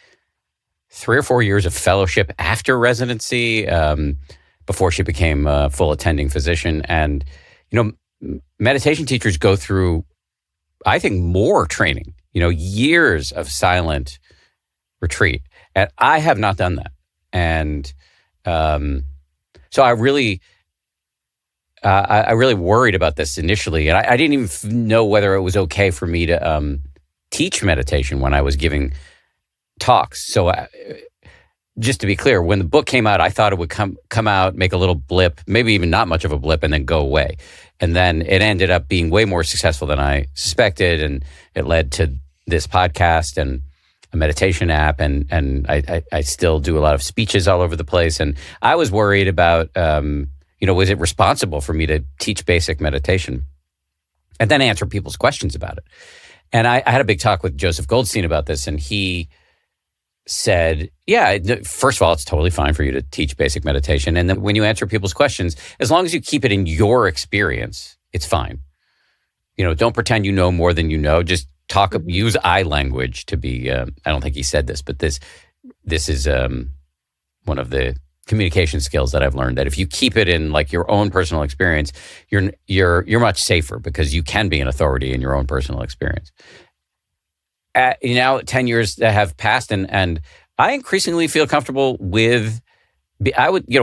3 or 4 years of fellowship after residency. before she became a full attending physician. And, meditation teachers go through, I think, more training, years of silent retreat. And I have not done that. And so I really worried about this initially. And I didn't even know whether it was okay for me to teach meditation when I was giving talks. So just to be clear, when the book came out, I thought it would come out, make a little blip, maybe even not much of a blip, and then go away. And then it ended up being way more successful than I suspected. And it led to this podcast and a meditation app. And I still do a lot of speeches all over the place. And I was worried about, was it responsible for me to teach basic meditation and then answer people's questions about it? And I had a big talk with Joseph Goldstein about this, and he said, yeah, first of all, it's totally fine for you to teach basic meditation. And then when you answer people's questions, as long as you keep it in your experience, it's fine. Don't pretend you know more than you know. Just use I language to be, I don't think he said this, but this is one of the communication skills that I've learned, that if you keep it in like your own personal experience, you're much safer because you can be an authority in your own personal experience. Now 10 years have passed, and I increasingly feel comfortable with,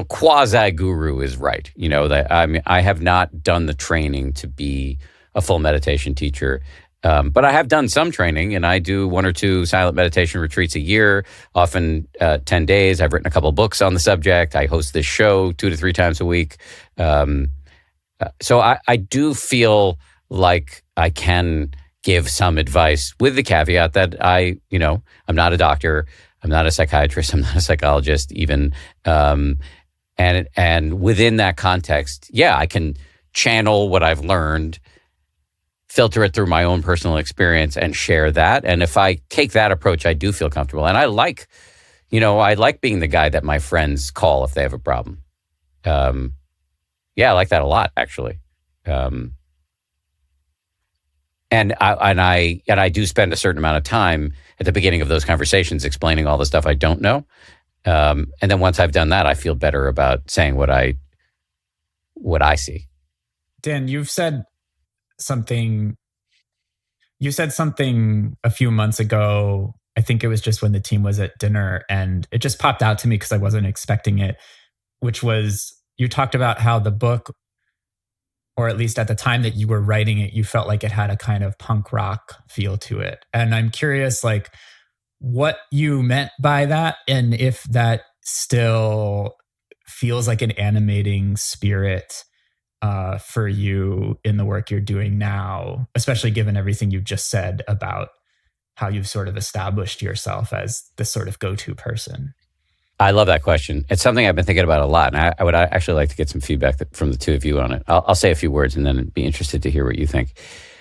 quasi guru is right. That I have not done the training to be a full meditation teacher. But I have done some training, and I do 1 or 2 silent meditation retreats a year, often 10 days. I've written a couple of books on the subject. I host this show 2 to 3 times a week. So I do feel like I can give some advice, with the caveat that I'm not a doctor, I'm not a psychiatrist, I'm not a psychologist even. And within that context, I can channel what I've learned, filter it through my own personal experience, and share that. And if I take that approach, I do feel comfortable. And I like being the guy that my friends call if they have a problem. I like that a lot, actually. And I do spend a certain amount of time at the beginning of those conversations explaining all the stuff I don't know. And then once I've done that, I feel better about saying what I see. Dan, you said something a few months ago. I think it was just when the team was at dinner, and it just popped out to me because I wasn't expecting it, which was, you talked about how the book, or at least at the time that you were writing it, you felt like it had a kind of punk rock feel to it. And I'm curious, like, what you meant by that, and if that still feels like an animating spirit for you in the work you're doing now, especially given everything you've just said about how you've sort of established yourself as the sort of go-to person. I love that question. It's something I've been thinking about a lot, and I would actually like to get some feedback from the two of you on it. I'll say a few words and then be interested to hear what you think.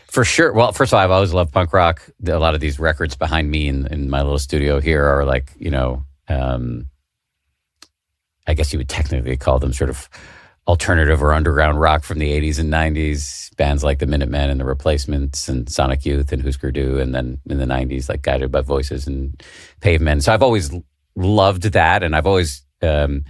For sure. Well, first of all, I've always loved punk rock. A lot of these records behind me in my little studio here are like, I guess you would technically call them sort of alternative or underground rock from the 80s and 90s. Bands like the Minutemen and the Replacements and Sonic Youth and Husker Du, and then in the 90s, like Guided by Voices and Pavement. So I've always loved that, and I've always been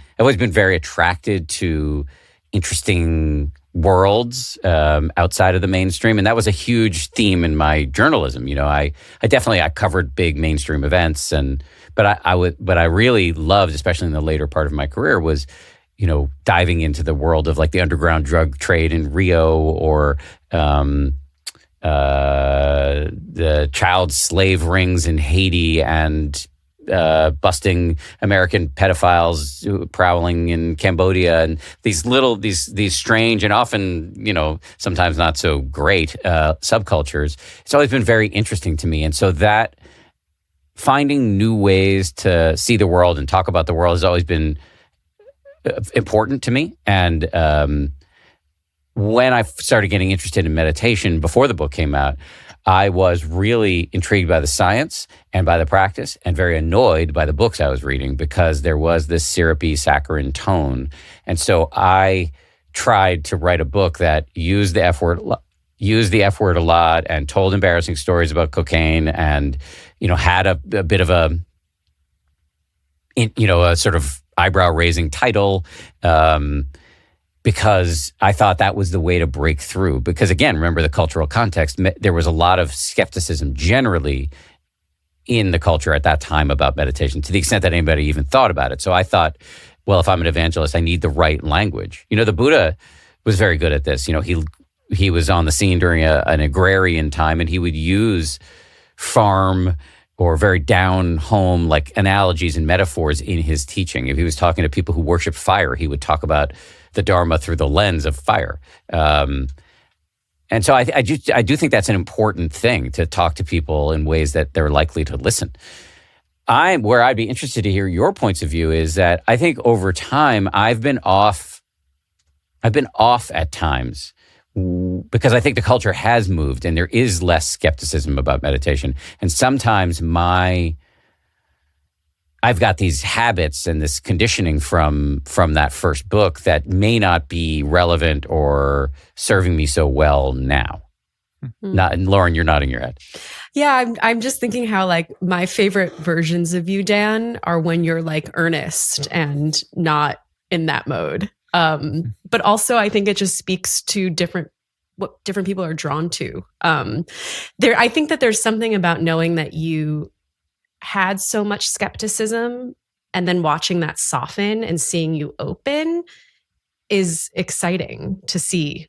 very attracted to interesting worlds outside of the mainstream, and that was a huge theme in my journalism. I covered big mainstream events, but I really loved, especially in the later part of my career, was diving into the world of like the underground drug trade in Rio, or the child slave rings in Haiti, and busting American pedophiles prowling in Cambodia, and these strange and often, sometimes not so great subcultures. It's always been very interesting to me. And so that finding new ways to see the world and talk about the world has always been important to me. And when I started getting interested in meditation before the book came out, I was really intrigued by the science and by the practice, and very annoyed by the books I was reading because there was this syrupy, saccharine tone. And so I tried to write a book that used the F word a lot, and told embarrassing stories about cocaine, and had a bit of a sort of eyebrow-raising title, because I thought that was the way to break through. Because again, remember the cultural context, there was a lot of skepticism generally in the culture at that time about meditation, to the extent that anybody even thought about it. So I thought, well, if I'm an evangelist, I need the right language. The Buddha was very good at this. He was on the scene during an agrarian time, and he would use farm or very down home like analogies and metaphors in his teaching. If he was talking to people who worship fire, he would talk about the Dharma through the lens of fire. And so I do think that's an important thing, to talk to people in ways that they're likely to listen. Where I'd be interested to hear your points of view is that I think over time I've been off at times, because I think the culture has moved and there is less skepticism about meditation. And sometimes I've got these habits and this conditioning from that first book that may not be relevant or serving me so well now. And Lauren, you're nodding your head. Yeah, I'm just thinking how like my favorite versions of you, Dan, are when you're like earnest and not in that mode. But also I think it just speaks to what different people are drawn to. I think that there's something about knowing that you had so much skepticism and then watching that soften and seeing you open is exciting to see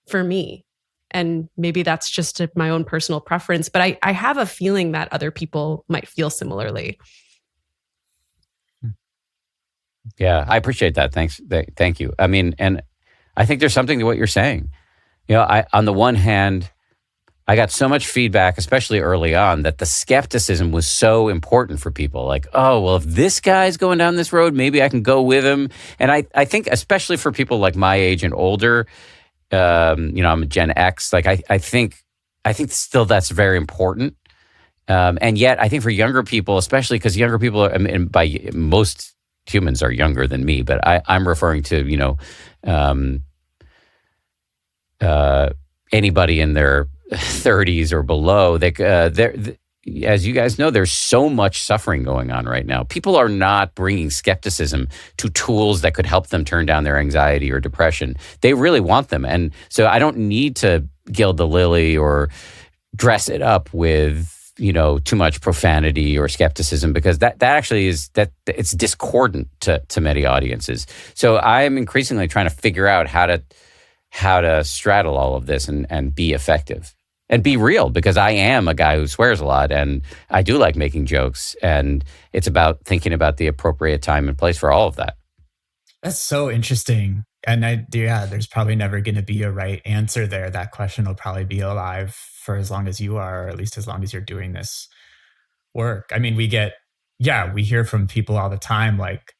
for me. And maybe that's just my own personal preference, but I have a feeling that other people might feel similarly. Yeah, I appreciate that. Thanks. Thank you. I mean, and I think there's something to what you're saying. On the one hand, I got so much feedback, especially early on, that the skepticism was so important for people. Like, oh, well, if this guy's going down this road, maybe I can go with him. And I think, especially for people like my age and older, I'm a Gen X. Like, I think still that's very important. And yet, I think for younger people, especially because younger people by most humans are younger than me, but I'm referring to anybody in their 30s or below. As you guys know, there's so much suffering going on right now. People are not bringing skepticism to tools that could help them turn down their anxiety or depression. They really want them. And so I don't need to gild the lily or dress it up with, too much profanity or skepticism, because that actually it's discordant to many audiences. So I am increasingly trying to figure out how to straddle all of this and be effective. And be real, because I am a guy who swears a lot and I do like making jokes. And it's about thinking about the appropriate time and place for all of that. That's so interesting. And there's probably never going to be a right answer there. That question will probably be alive for as long as you are, or at least as long as you're doing this work. I mean, we hear from people all the time, like,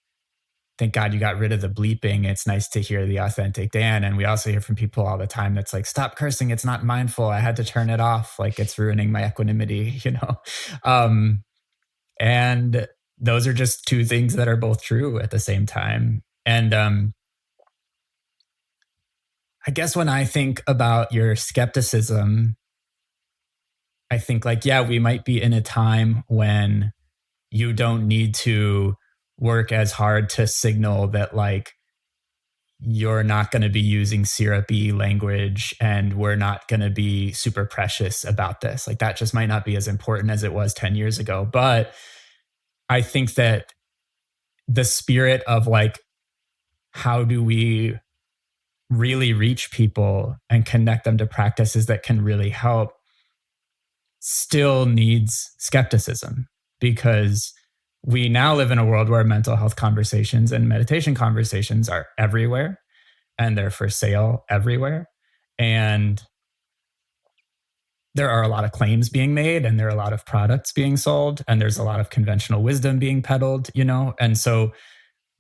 thank God you got rid of the bleeping. It's nice to hear the authentic Dan. And we also hear from people all the time that's like, stop cursing. It's not mindful. I had to turn it off. Like, it's ruining my equanimity, And those are just two things that are both true at the same time. And I guess when I think about your skepticism, I think we might be in a time when you don't need to work as hard to signal that you're not going to be using syrupy language and we're not going to be super precious about this. That just might not be as important as it was 10 years ago. But I think that the spirit of how do we really reach people and connect them to practices that can really help still needs skepticism, because we now live in a world where mental health conversations and meditation conversations are everywhere, and they're for sale everywhere. And there are a lot of claims being made, and there are a lot of products being sold, and there's a lot of conventional wisdom being peddled, And so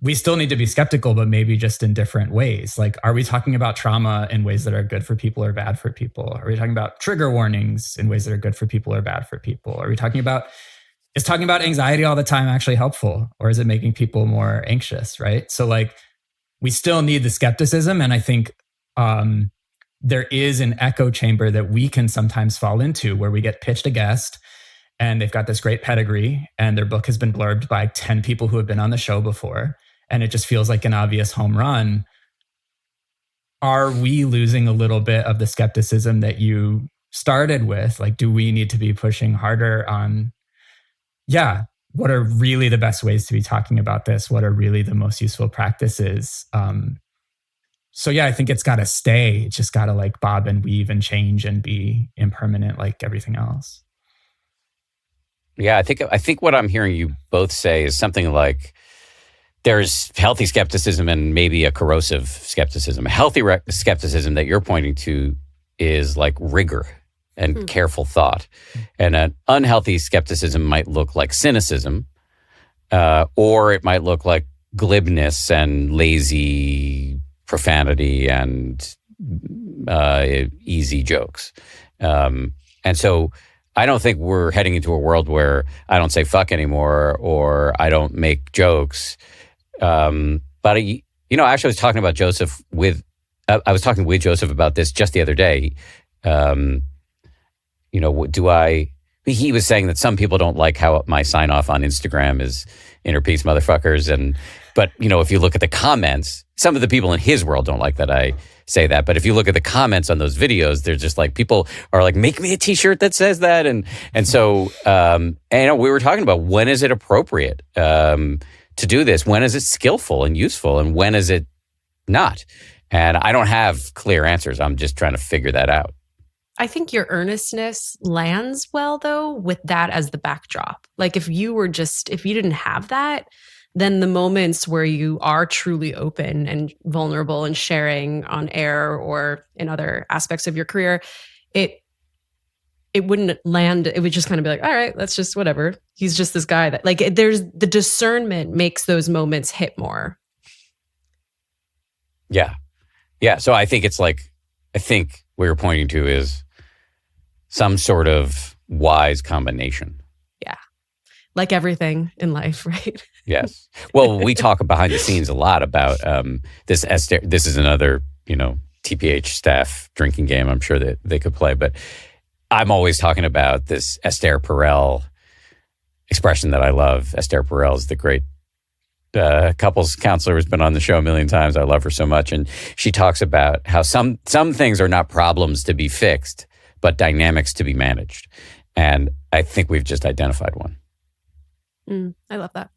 we still need to be skeptical, but maybe just in different ways. Are we talking about trauma in ways that are good for people or bad for people? Are we talking about trigger warnings in ways that are good for people or bad for people? Are we talking about is talking about anxiety all the time actually helpful, or is it making people more anxious, right? So we still need the skepticism. And I think there is an echo chamber that we can sometimes fall into, where we get pitched a guest and they've got this great pedigree and their book has been blurbed by 10 people who have been on the show before. and it just feels like an obvious home run. Are we losing a little bit of the skepticism that you started with? Like, do we need to be pushing harder on, what are really the best ways to be talking about this? What are really the most useful practices? I think it's got to stay. It's just got to like bob and weave and change and be impermanent like everything else. Yeah, I think what I'm hearing you both say is something like there's healthy skepticism and maybe a corrosive skepticism. A healthy skepticism that you're pointing to is like rigor and careful thought. And an unhealthy skepticism might look like cynicism, or it might look like glibness and lazy profanity and easy jokes. And so I don't think we're heading into a world where I don't say fuck anymore or I don't make jokes. But actually I was talking about Joseph I was talking with Joseph about this just the other day. He was saying that some people don't like how my sign off on Instagram is inner peace motherfuckers. But if you look at the comments, some of the people in his world don't like that I say that. But if you look at the comments on those videos, they're just like, people are like, make me a t-shirt that says that. So we were talking about when is it appropriate to do this? When is it skillful and useful? And when is it not? And I don't have clear answers. I'm just trying to figure that out. I think your earnestness lands well, though, with that as the backdrop. Like if you didn't have that, then the moments where you are truly open and vulnerable and sharing on air or in other aspects of your career, it wouldn't land. It would just kind of be like, all right, that's just whatever. He's just this guy that there's the discernment makes those moments hit more. Yeah. Yeah. So I think what you're pointing to is some sort of wise combination. Yeah. Like everything in life, right? Yes. Well, we talk behind the scenes a lot about this. This is another, TPH staff drinking game I'm sure that they could play. But I'm always talking about this Esther Perel expression that I love. Esther Perel is the great couples counselor, has been on the show a million times. I love her so much. And she talks about how some things are not problems to be fixed, but dynamics to be managed. And I think we've just identified one. I love that.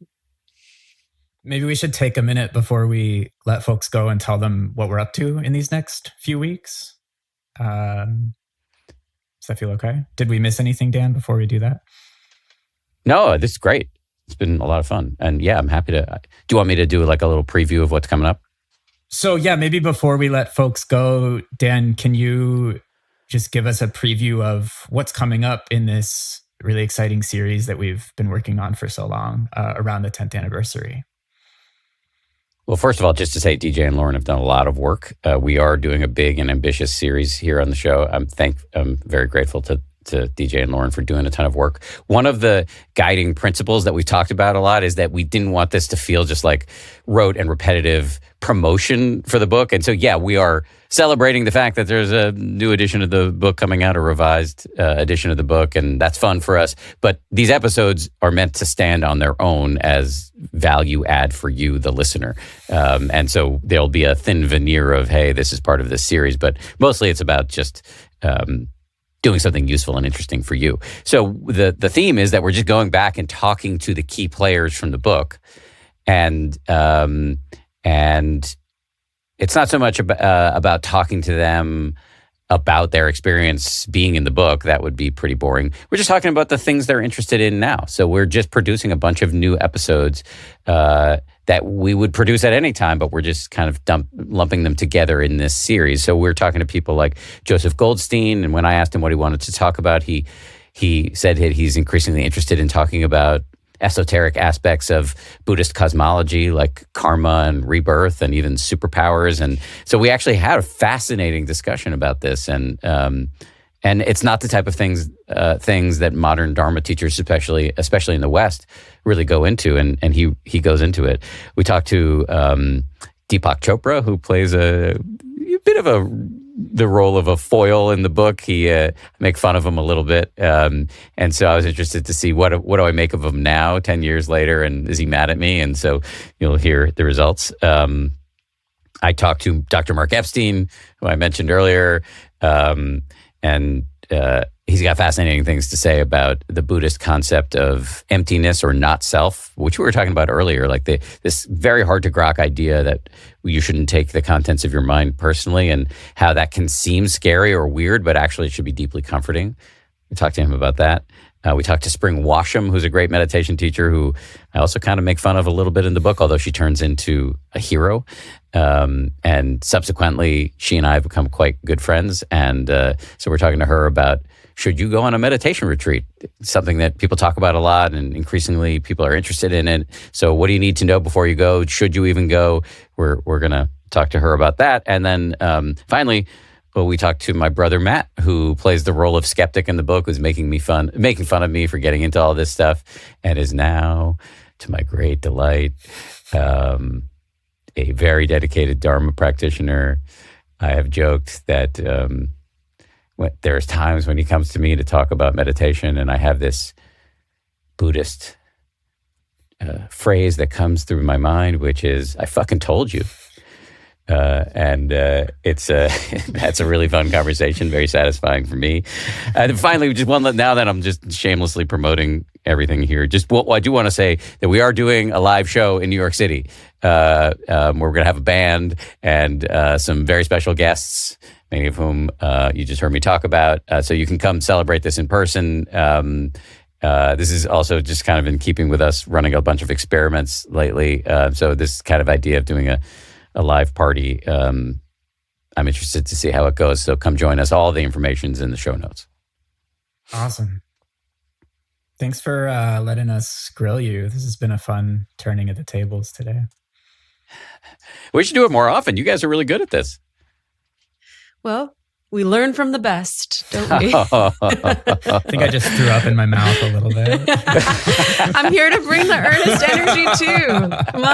Maybe we should take a minute before we let folks go and tell them what we're up to in these next few weeks. Does that feel okay? Did we miss anything, Dan, before we do that? No, this is great. It's been a lot of fun. And yeah, I'm happy to. Do you want me to do like a little preview of what's coming up? So yeah, maybe before we let folks go, Dan, can you just give us a preview of what's coming up in this really exciting series that we've been working on for so long around the 10th anniversary? Well, first of all, just to say, DJ and Lauren have done a lot of work. We are doing a big and ambitious series here on the show. I'm very grateful to DJ and Lauren for doing a ton of work. One of the guiding principles that we talked about a lot is that we didn't want this to feel just like rote and repetitive promotion for the book. And so, yeah, we are celebrating the fact that there's a new edition of the book coming out, a revised edition of the book, and that's fun for us. But these episodes are meant to stand on their own as value add for you, the listener. And so there'll be a thin veneer of, hey, this is part of this series, but mostly it's about just doing something useful and interesting for you. So the theme is that we're just going back and talking to the key players from the book, and it's not so much about talking to them about their experience being in the book. That would be pretty boring. We're just talking about the things they're interested in now. So we're just producing a bunch of new episodes that we would produce at any time, but we're just kind of lumping them together in this series. So we're talking to people like Joseph Goldstein, and when I asked him what he wanted to talk about, he said that he's increasingly interested in talking about esoteric aspects of Buddhist cosmology like karma and rebirth and even superpowers. And so we actually had a fascinating discussion about this. And it's not the type of things that modern Dharma teachers, especially in the West, really go into. And he goes into it. We talked to Deepak Chopra, who plays a bit of a the role of a foil in the book. He make fun of him a little bit, and so I was interested to see what do I make of him now, 10 years later, and is he mad at me? And so you'll hear the results. I talked to Dr. Mark Epstein, who I mentioned earlier, and he's got fascinating things to say about the Buddhist concept of emptiness or not self, which we were talking about earlier, like this very hard to grok idea that you shouldn't take the contents of your mind personally, and how that can seem scary or weird, but actually it should be deeply comforting. We talked to him about that. We talked to Spring Washam, who's a great meditation teacher, who I also kind of make fun of a little bit in the book, although she turns into a hero. And subsequently, she and I have become quite good friends. And so we're talking to her about, should you go on a meditation retreat? It's something that people talk about a lot, and increasingly people are interested in it. So what do you need to know before you go? Should you even go? We're going to talk to her about that. And then finally, well, we talked to my brother Matt, who plays the role of skeptic in the book, who's making fun of me for getting into all this stuff, and is now, to my great delight, a very dedicated Dharma practitioner. I have joked that there's times when he comes to me to talk about meditation, and I have this Buddhist phrase that comes through my mind, which is, I fucking told you. It's that's a really fun conversation, very satisfying for me. And finally, just one. Now that I'm just shamelessly promoting everything here, just what I do want to say that we are doing a live show in New York City. We're going to have a band and some very special guests, many of whom you just heard me talk about. So you can come celebrate this in person. This is also just kind of in keeping with us running a bunch of experiments lately. So this kind of idea of doing a live party, I'm interested to see how it goes. So come join us. All the information's in the show notes. Awesome. Thanks for letting us grill you. This has been a fun turning of the tables today. We should do it more often. You guys are really good at this. Well, we learn from the best, don't we? I think I just threw up in my mouth a little bit. I'm here to bring the earnest energy too. Come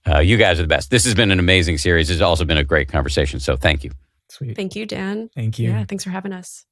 on. You guys are the best. This has been an amazing series. It's also been a great conversation. So thank you. Sweet. Thank you, Dan. Thank you. Yeah, thanks for having us.